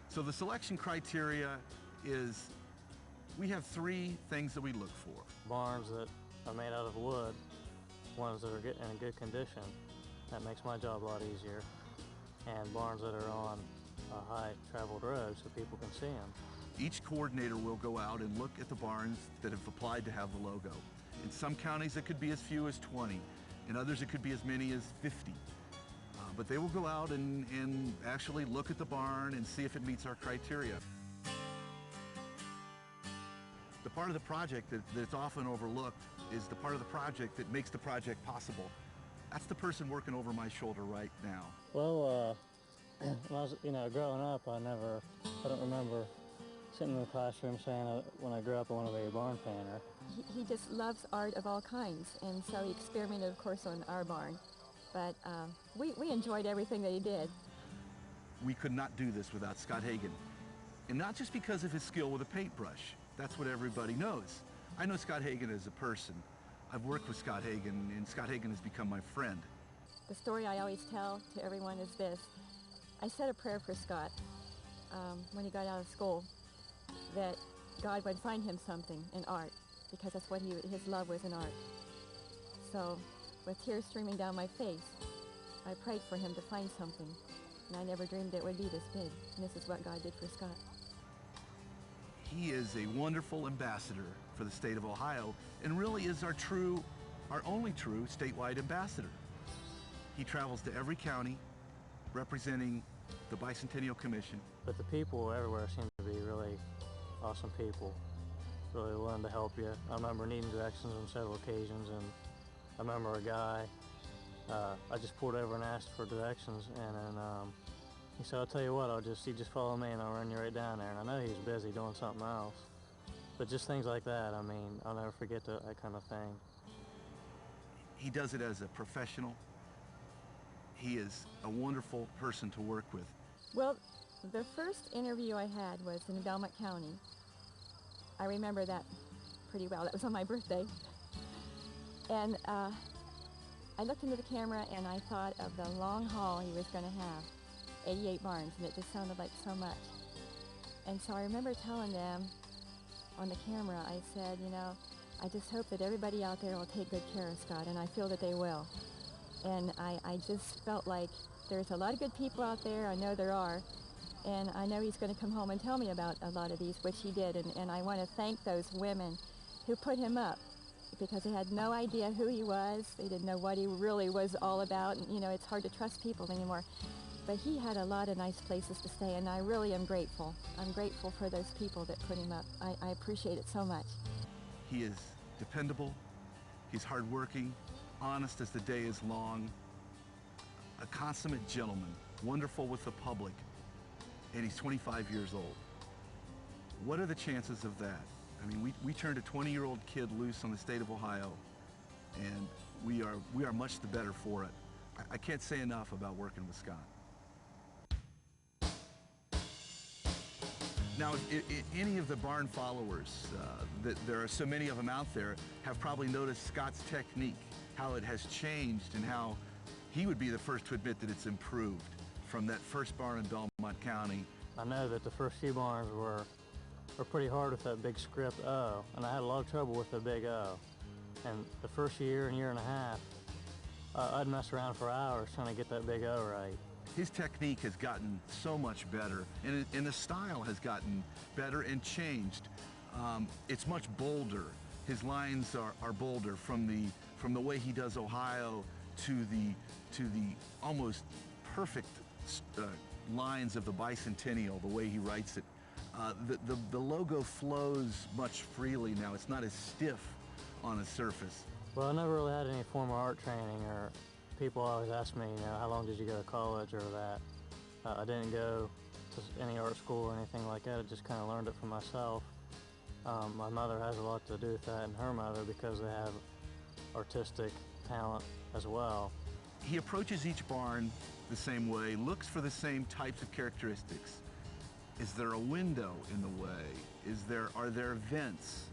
So the selection criteria is, we have 3 things that we look for. Barns that are made out of wood, ones that are in good condition, that makes my job a lot easier, and barns that are on a high traveled road so people can see them. Each coordinator will go out and look at the barns that have applied to have the logo. In some counties it could be as few as 20. In others it could be as many as 50. But they will go out and actually look at the barn and see if it meets our criteria. The part of the project that's often overlooked is the part of the project that makes the project possible. That's the person working over my shoulder right now. Well, when I was, growing up, I don't remember sitting in the classroom saying when I grew up I want to be a barn painter. He just loves art of all kinds, and so he experimented, of course, on our barn. But we enjoyed everything that he did. We could not do this without Scott Hagen. And not just because of his skill with a paintbrush. That's what everybody knows. I know Scott Hagen as a person. I've worked with Scott Hagen, and Scott Hagen has become my friend. The story I always tell to everyone is this. I said a prayer for Scott when he got out of school, that God would find him something in art, because that's what his love was in art. So, with tears streaming down my face, I prayed for him to find something, and I never dreamed it would be this big, and this is what God did for Scott. He is a wonderful ambassador for the state of Ohio, and really is our only true statewide ambassador. He travels to every county representing the Bicentennial Commission. But the people everywhere seem to be really awesome people, really willing to help you. I remember needing directions on several occasions, and I remember a guy, I just pulled over and asked for directions, and then He said, I'll tell you what, you just follow me and I'll run you right down there. And I know he's busy doing something else. But just things like that, I mean, I'll never forget that kind of thing. He does it as a professional. He is a wonderful person to work with. Well, the first interview I had was in Belmont County. I remember that pretty well. That was on my birthday. And I looked into the camera and I thought of the long haul he was going to have, 88 barns, and it just sounded like so much. And so I remember telling them on the camera, I said, you know, I just hope that everybody out there will take good care of Scott, and I feel that they will. And I just felt like there's a lot of good people out there, I know there are, and I know he's going to come home and tell me about a lot of these, which he did, and I want to thank those women who put him up, because they had no idea who he was, they didn't know what he really was all about, and you know, it's hard to trust people anymore. But he had a lot of nice places to stay, and I really am grateful. I'm grateful for those people that put him up. I appreciate it so much. He is dependable, he's hardworking, honest as the day is long, a consummate gentleman, wonderful with the public, and he's 25 years old. What are the chances of that? I mean, we turned a 20-year-old kid loose on the state of Ohio, and we are much the better for it. I can't say enough about working with Scott. Now, any of the barn followers, there are so many of them out there, have probably noticed Scott's technique, how it has changed, and how he would be the first to admit that it's improved from that first barn in Belmont County. I know that the first few barns were pretty hard with that big script O, and I had a lot of trouble with the big O. And the first year and a half, I'd mess around for hours trying to get that big O right. His technique has gotten so much better, and the style has gotten better and changed. It's much bolder. His lines are bolder from the way he does Ohio to the almost perfect lines of the bicentennial, the way he writes it. The logo flows much freely now. It's not as stiff on a surface. Well, I never really had any formal art training, or people always ask me, you know, how long did you go to college or that. I didn't go to any art school or anything like that. I just kind of learned it for myself. My mother has a lot to do with that, and her mother, because they have artistic talent as well. He approaches each barn the same way, looks for the same types of characteristics. Is there a window in the way? Are there vents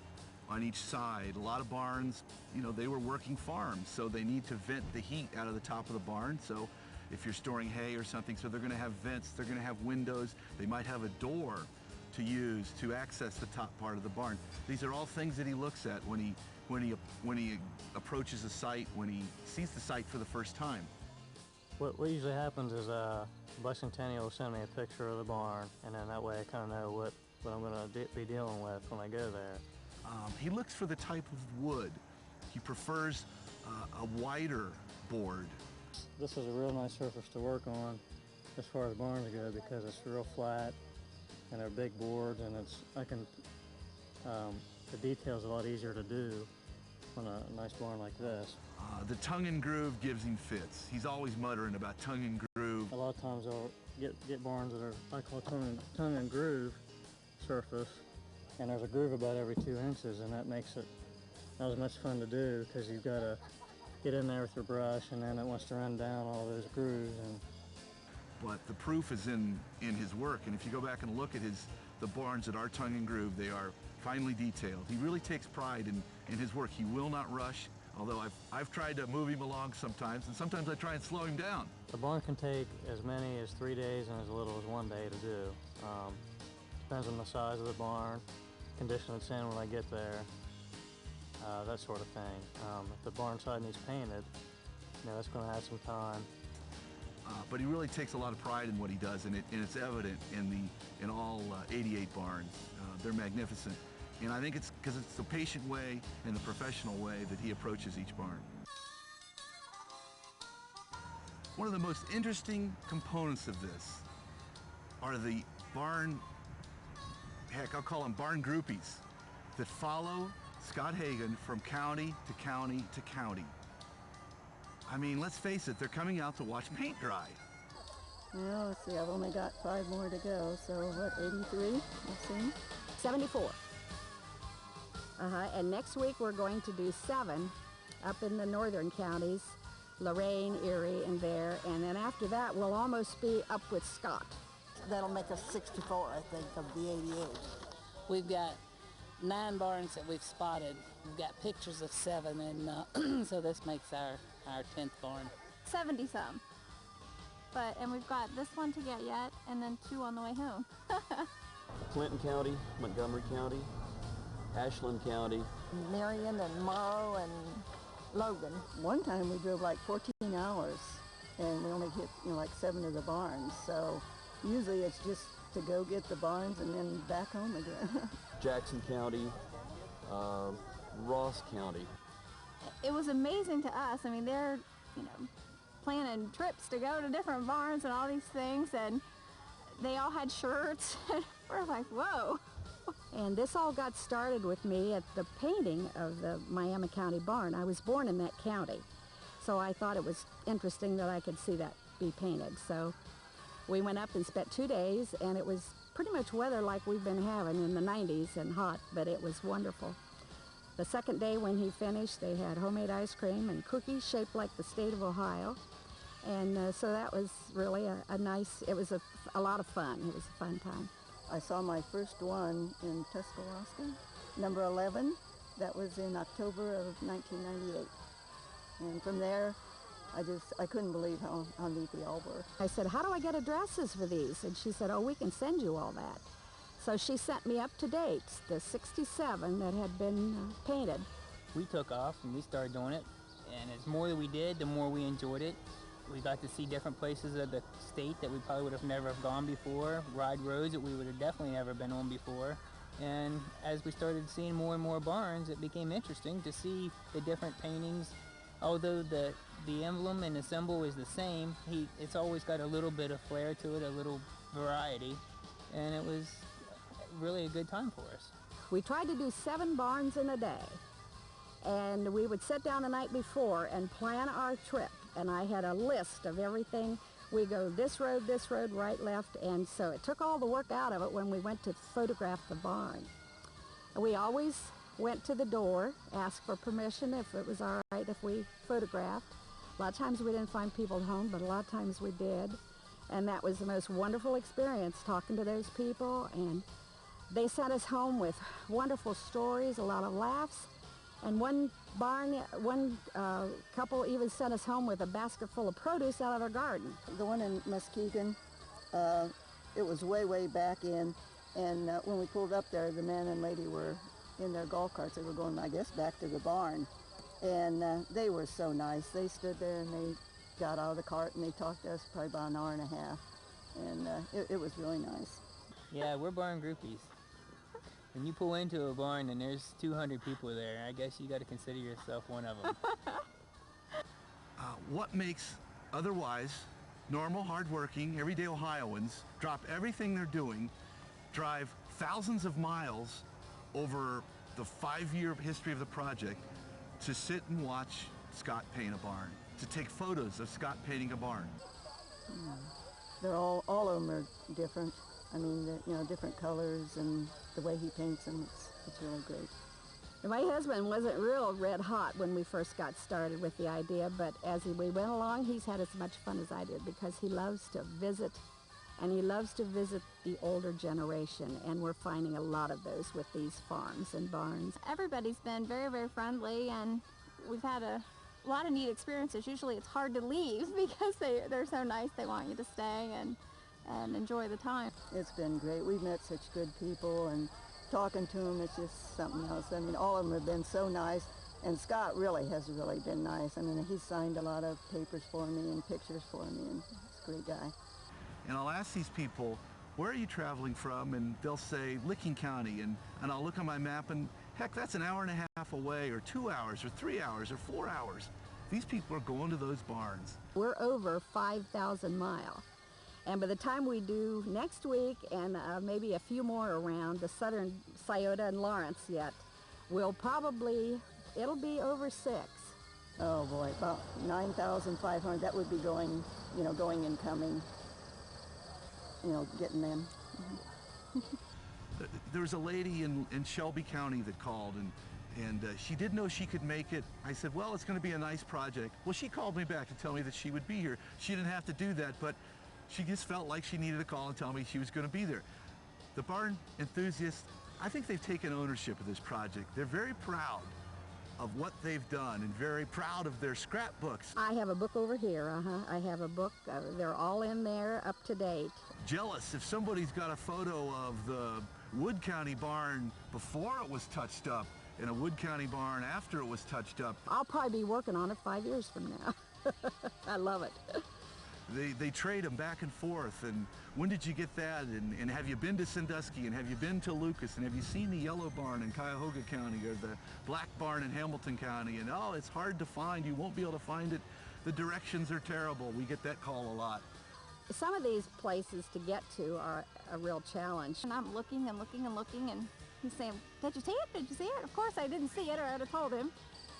on each side? A lot of barns, you know, they were working farms, so they need to vent the heat out of the top of the barn. So if you're storing hay or something, so they're going to have vents, they're going to have windows, they might have a door to use to access the top part of the barn. These are all things that he looks at when he approaches a site, when he sees the site for the first time. What usually happens is Bicentennial will send me a picture of the barn, and then that way I kind of know what I'm going to be dealing with when I go there. He looks for the type of wood. He prefers a wider board. This is a real nice surface to work on as far as barns go, because it's real flat and they're big boards, and the detail's a lot easier to do on a nice barn like this. The tongue and groove gives him fits. He's always muttering about tongue and groove. A lot of times I'll get barns that are, I call tongue and groove surface, and there's a groove about every 2 inches, and that makes it not as much fun to do, because you've got to get in there with your brush, and then it wants to run down all those grooves. But the proof is in his work, and if you go back and look at the barns that are tongue and groove, they are finely detailed. He really takes pride in his work. He will not rush, although I've tried to move him along sometimes, and sometimes I try and slow him down. The barn can take as many as 3 days and as little as 1 day to do. Depends on the size of the barn, condition it's in when I get there, that sort of thing. If the barn side needs painted, you know, that's going to add some time. But he really takes a lot of pride in what he does, and it's evident in all 88 barns. They're magnificent. And I think it's because it's the patient way and the professional way that he approaches each barn. One of the most interesting components of this are the barn, heck, I'll call them barn groupies, that follow Scott Hagan from county to county to county. I mean, let's face it, they're coming out to watch paint dry. Well, let's see, I've only got 5 more to go, so what, 83? Let's see. 74. And next week we're going to do 7 up in the northern counties, Lorain, Erie, and there, and then after that we'll almost be up with Scott. That'll make us 64, I think, of the 88. We've got 9 barns that we've spotted. We've got pictures of 7, and so this makes our 10th barn. 70-some. And we've got this one to get yet, and then 2 on the way home. Clinton County, Montgomery County, Ashland County, Marion and Morrow and Logan. One time we drove like 14 hours, and we only hit like 7 of the barns, so usually it's just to go get the barns and then back home again. Jackson County, Ross County. It was amazing to us. I mean, they're, planning trips to go to different barns and all these things, and they all had shirts. We're like, whoa. And this all got started with me at the painting of the Miami County barn. I was born in that county, so I thought it was interesting that I could see that be painted. So we went up and spent 2 days, and it was pretty much weather like we've been having in the 90s and hot, but it was wonderful. The second day when he finished, they had homemade ice cream and cookies shaped like the state of Ohio. And so that was really a nice, it was a lot of fun. It was a fun time. I saw my first one in Tuscaloosa, number 11. That was in October of 1998. And from there, I couldn't believe how neat they all were. I said, how do I get addresses for these? And she said, oh, we can send you all that. So she sent me up to date, the 67 that had been painted. We took off and we started doing it. And as more that we did, the more we enjoyed it. We got to see different places of the state that we probably would have never have gone before, ride roads that we would have definitely never been on before. And as we started seeing more and more barns, it became interesting to see the different paintings. Although the emblem and the symbol is the same, it's always got a little bit of flair to it, a little variety, and it was really a good time for us. We tried to do 7 barns in a day, and we would sit down the night before and plan our trip, and I had a list of everything. We go this road, right, left, and so it took all the work out of it when we went to photograph the barn. We always went to the door, asked for permission if it was all right if we photographed. A lot of times we didn't find people at home, but a lot of times we did. And that was the most wonderful experience, talking to those people. And they sent us home with wonderful stories, a lot of laughs. And one couple even sent us home with a basket full of produce out of their garden. The one in Muskegon, it was way back in. And when we pulled up there, the man and lady were in their golf carts. They were going, I guess, back to the barn. And they were so nice. They stood there and they got out of the cart and they talked to us probably about an hour and a half. And it was really nice. Yeah, we're barn groupies. When you pull into a barn and there's 200 people there, I guess you got to consider yourself one of them. What makes otherwise normal, hardworking, everyday Ohioans drop everything they're doing, drive thousands of miles over the 5-year history of the project to sit and watch Scott paint a barn, to take photos of Scott painting a barn? They're all of them are different. I mean, different colors and the way he paints them, it's really great. My husband wasn't real red hot when we first got started with the idea, but as we went along, he's had as much fun as I did because he loves to visit, and he loves to visit the older generation, and we're finding a lot of those with these farms and barns. Everybody's been very friendly, and we've had a lot of neat experiences. Usually it's hard to leave because they're so nice. They want you to stay and enjoy the time. It's been great. We've met such good people, and talking to them, it's just something else. I mean, all of them have been so nice, and Scott has really been nice. I mean, he's signed a lot of papers for me and pictures for me, and he's a great guy. And I'll ask these people, where are you traveling from? And they'll say, Licking County. And I'll look on my map, and heck, that's an hour and a half away, or 2 hours, or 3 hours, or 4 hours. These people are going to those barns. We're over 5,000 miles. And by the time we do next week, and maybe a few more around the southern Scioto and Lawrence yet, it'll be over 6. Oh boy, about 9,500. That would be going and coming. you know, getting them. There was a lady in Shelby County that called, and she didn't know she could make it. I said, well, it's going to be a nice project. Well, she called me back to tell me that she would be here. She didn't have to do that, but she just felt like she needed to call and tell me she was going to be there. The barn enthusiasts, I think they've taken ownership of this project. They're very proud of what they've done and very proud of their scrapbooks. I have a book over here, I have a book. They're all in there, up to date. Jealous if somebody's got a photo of the Wood County barn before it was touched up and a Wood County barn after it was touched up. I'll probably be working on it 5 years from now. I love it. They trade them back and forth, and when did you get that, and have you been to Sandusky, and have you been to Lucas, and have you seen the yellow barn in Cuyahoga County or the black barn in Hamilton County, and oh, it's hard to find, you won't be able to find it, the directions are terrible. We get that call a lot. Some of these places to get to are a real challenge. And I'm looking and looking and looking, and he's saying, did you see it? Did you see it? Of course I didn't see it, or I'd have told him.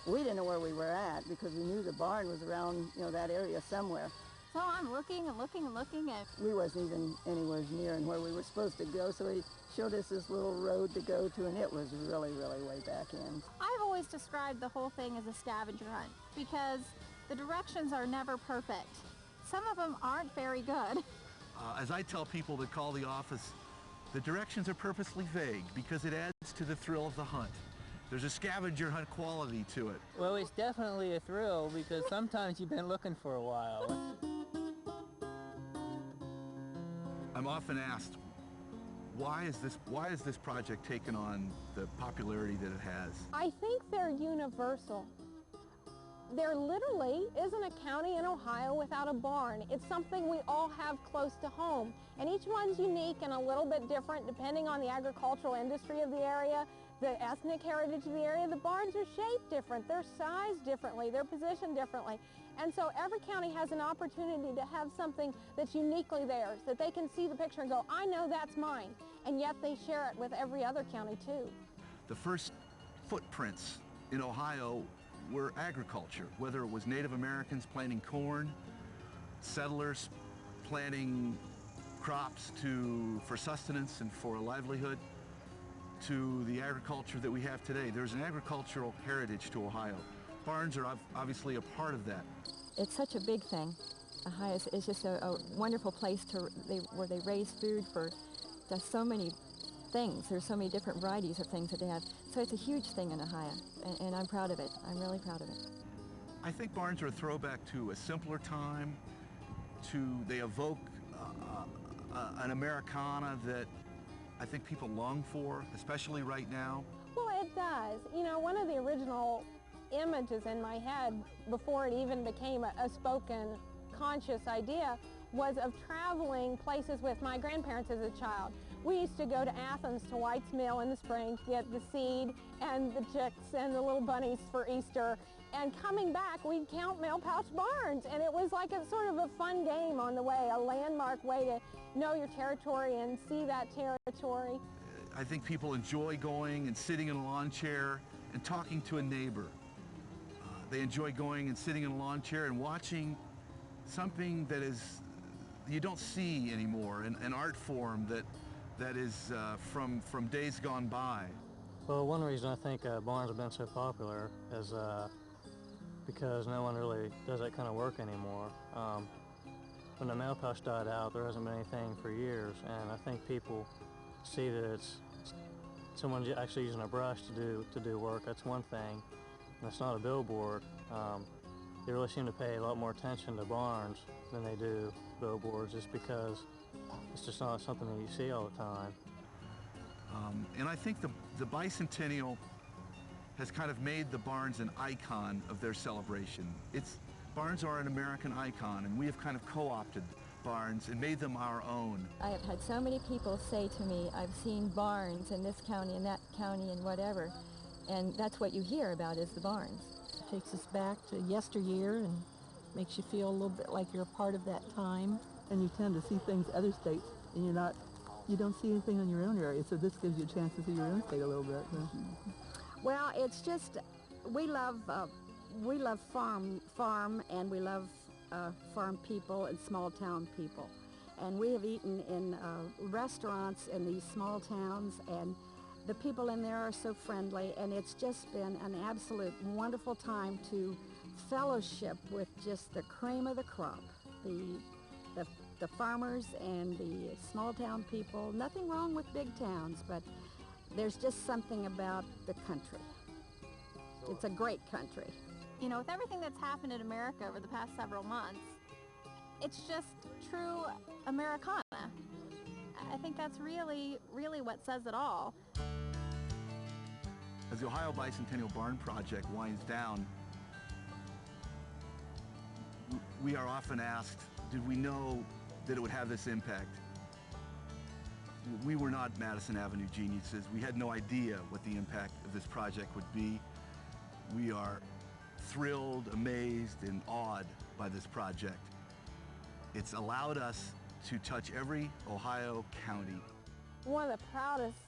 We didn't know where we were at because we knew the barn was around, you know, that area somewhere. So I'm looking and looking and looking, and we wasn't even anywhere near and where we were supposed to go, so he showed us this little road to go to, and it was really, really way back in. I've always described the whole thing as a scavenger hunt because the directions are never perfect. Some of them aren't very good. As I tell people that call the office, the directions are purposely vague because it adds to the thrill of the hunt. There's a scavenger hunt quality to it. Well, it's definitely a thrill because sometimes you've been looking for a while. I'm often asked, why is this project taken on the popularity that it has? I think they're universal. There literally isn't a county in Ohio without a barn. It's something we all have close to home. And each one's unique and a little bit different depending on the agricultural industry of the area, the ethnic heritage of the area. The barns are shaped different, they're sized differently, they're positioned differently. And so every county has an opportunity to have something that's uniquely theirs, that they can see the picture and go, I know that's mine. And yet they share it with every other county too. The first footprints in Ohio were agriculture, whether it was Native Americans planting corn, settlers planting crops for sustenance and for a livelihood, to the agriculture that we have today. There's an agricultural heritage to Ohio. Barns are obviously a part of that. It's such a big thing. Ohio is just a wonderful place where they raise food for just so many things. There's so many different varieties of things that they have. So it's a huge thing in Ohio, and I'm proud of it. I'm really proud of it. I think barns are a throwback to a simpler time. They evoke an Americana that I think people long for, especially right now. Well, it does. You know, one of the original images in my head before it even became a spoken, conscious idea was of traveling places with my grandparents as a child. We used to go to Athens to White's Mill in the spring to get the seed and the chicks and the little bunnies for Easter. And coming back, we'd count mail pouch barns. And it was like a sort of a fun game on the way, a landmark way to know your territory and see that territory. I think people enjoy going and sitting in a lawn chair and talking to a neighbor. They enjoy going and sitting in a lawn chair and watching something that you don't see anymore, an art form that is from days gone by. Well, one reason I think barns have been so popular is because no one really does that kind of work anymore. When the mail pouch died out, there hasn't been anything for years, and I think people see that it's someone actually using a brush to do work. That's one thing, and it's not a billboard. They really seem to pay a lot more attention to barns than they do billboards, just because it's just not something that you see all the time. And I think the bicentennial has kind of made the barns an icon of their celebration. Barns are an American icon, and we have kind of co-opted barns and made them our own. I have had so many people say to me, I've seen barns in this county and that county and whatever, and that's what you hear about is the barns. It takes us back to yesteryear and makes you feel a little bit like you're a part of that time. And you tend to see things other states, and you don't see anything in your own area, so this gives you a chance to see your own state a little bit. Well, it's just, we love farm, and we love farm people and small town people. and we have eaten in restaurants in these small towns, and the people in there are so friendly, and it's just been an absolute wonderful time to fellowship with just the cream of the crop, the farmers and the small town people. Nothing wrong with big towns, but there's just something about the country. It's a great country. You know, with everything that's happened in America over the past several months, it's just true Americana. I think that's really, really what says it all. As the Ohio Bicentennial Barn Project winds down, we are often asked, did we know that it would have this impact? We were not Madison Avenue geniuses. We had no idea what the impact of this project would be. We are thrilled, amazed, and awed by this project. It's allowed us to touch every Ohio county. One of the proudest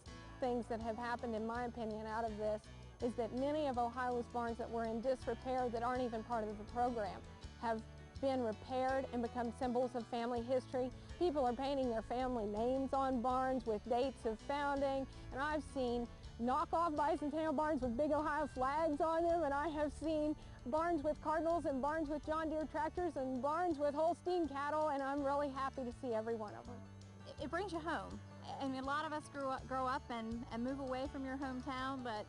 things that have happened, in my opinion, out of this is that many of Ohio's barns that were in disrepair, that aren't even part of the program, have been repaired and become symbols of family history. People are painting their family names on barns with dates of founding, and I've seen knockoff bicentennial barns with big Ohio flags on them, and I have seen barns with Cardinals and barns with John Deere tractors and barns with Holstein cattle, and I'm really happy to see every one of them. It brings you home. I mean, a lot of us grow up and move away from your hometown, but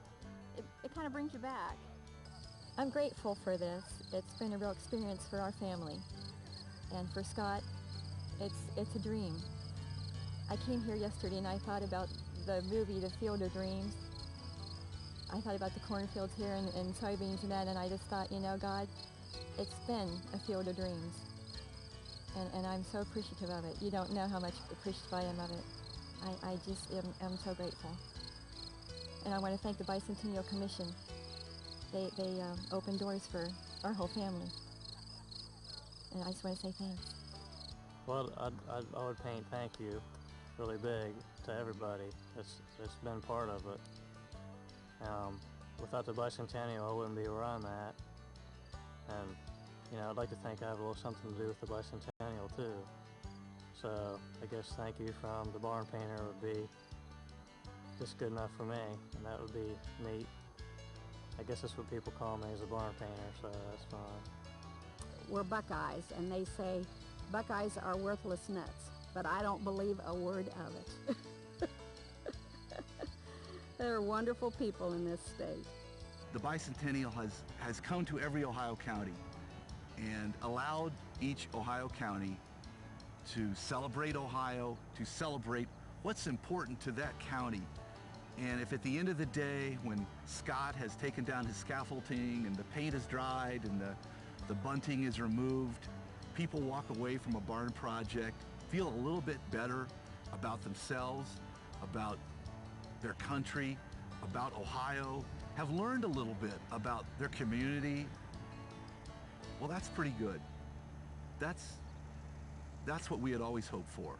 it kind of brings you back. I'm grateful for this. It's been a real experience for our family. And for Scott, it's a dream. I came here yesterday and I thought about the movie, The Field of Dreams. I thought about the cornfields here and soybeans and that, and I just thought, you know, God, it's been a field of dreams. And I'm so appreciative of it. You don't know how much appreciative I am of it. I just am so grateful. And I want to thank the Bicentennial Commission. They opened doors for our whole family. And I just want to say thanks. Well, I would paint thank you really big to everybody that's been part of it. Without the Bicentennial, I wouldn't be where I'm at. And, you know, I'd like to think I have a little something to do with the Bicentennial too. So I guess thank you from the barn painter would be just good enough for me, and that would be neat. I guess that's what people call me, as a barn painter, so that's fine. We're Buckeyes, and they say Buckeyes are worthless nuts, but I don't believe a word of it. There are wonderful people in this state. The Bicentennial has come to every Ohio county and allowed each Ohio county to celebrate Ohio, to celebrate what's important to that county. And if at the end of the day, when Scott has taken down his scaffolding and the paint is dried and the bunting is removed, people walk away from a barn project, feel a little bit better about themselves, about their country, about Ohio, have learned a little bit about their community, well, that's pretty good. That's what we had always hoped for.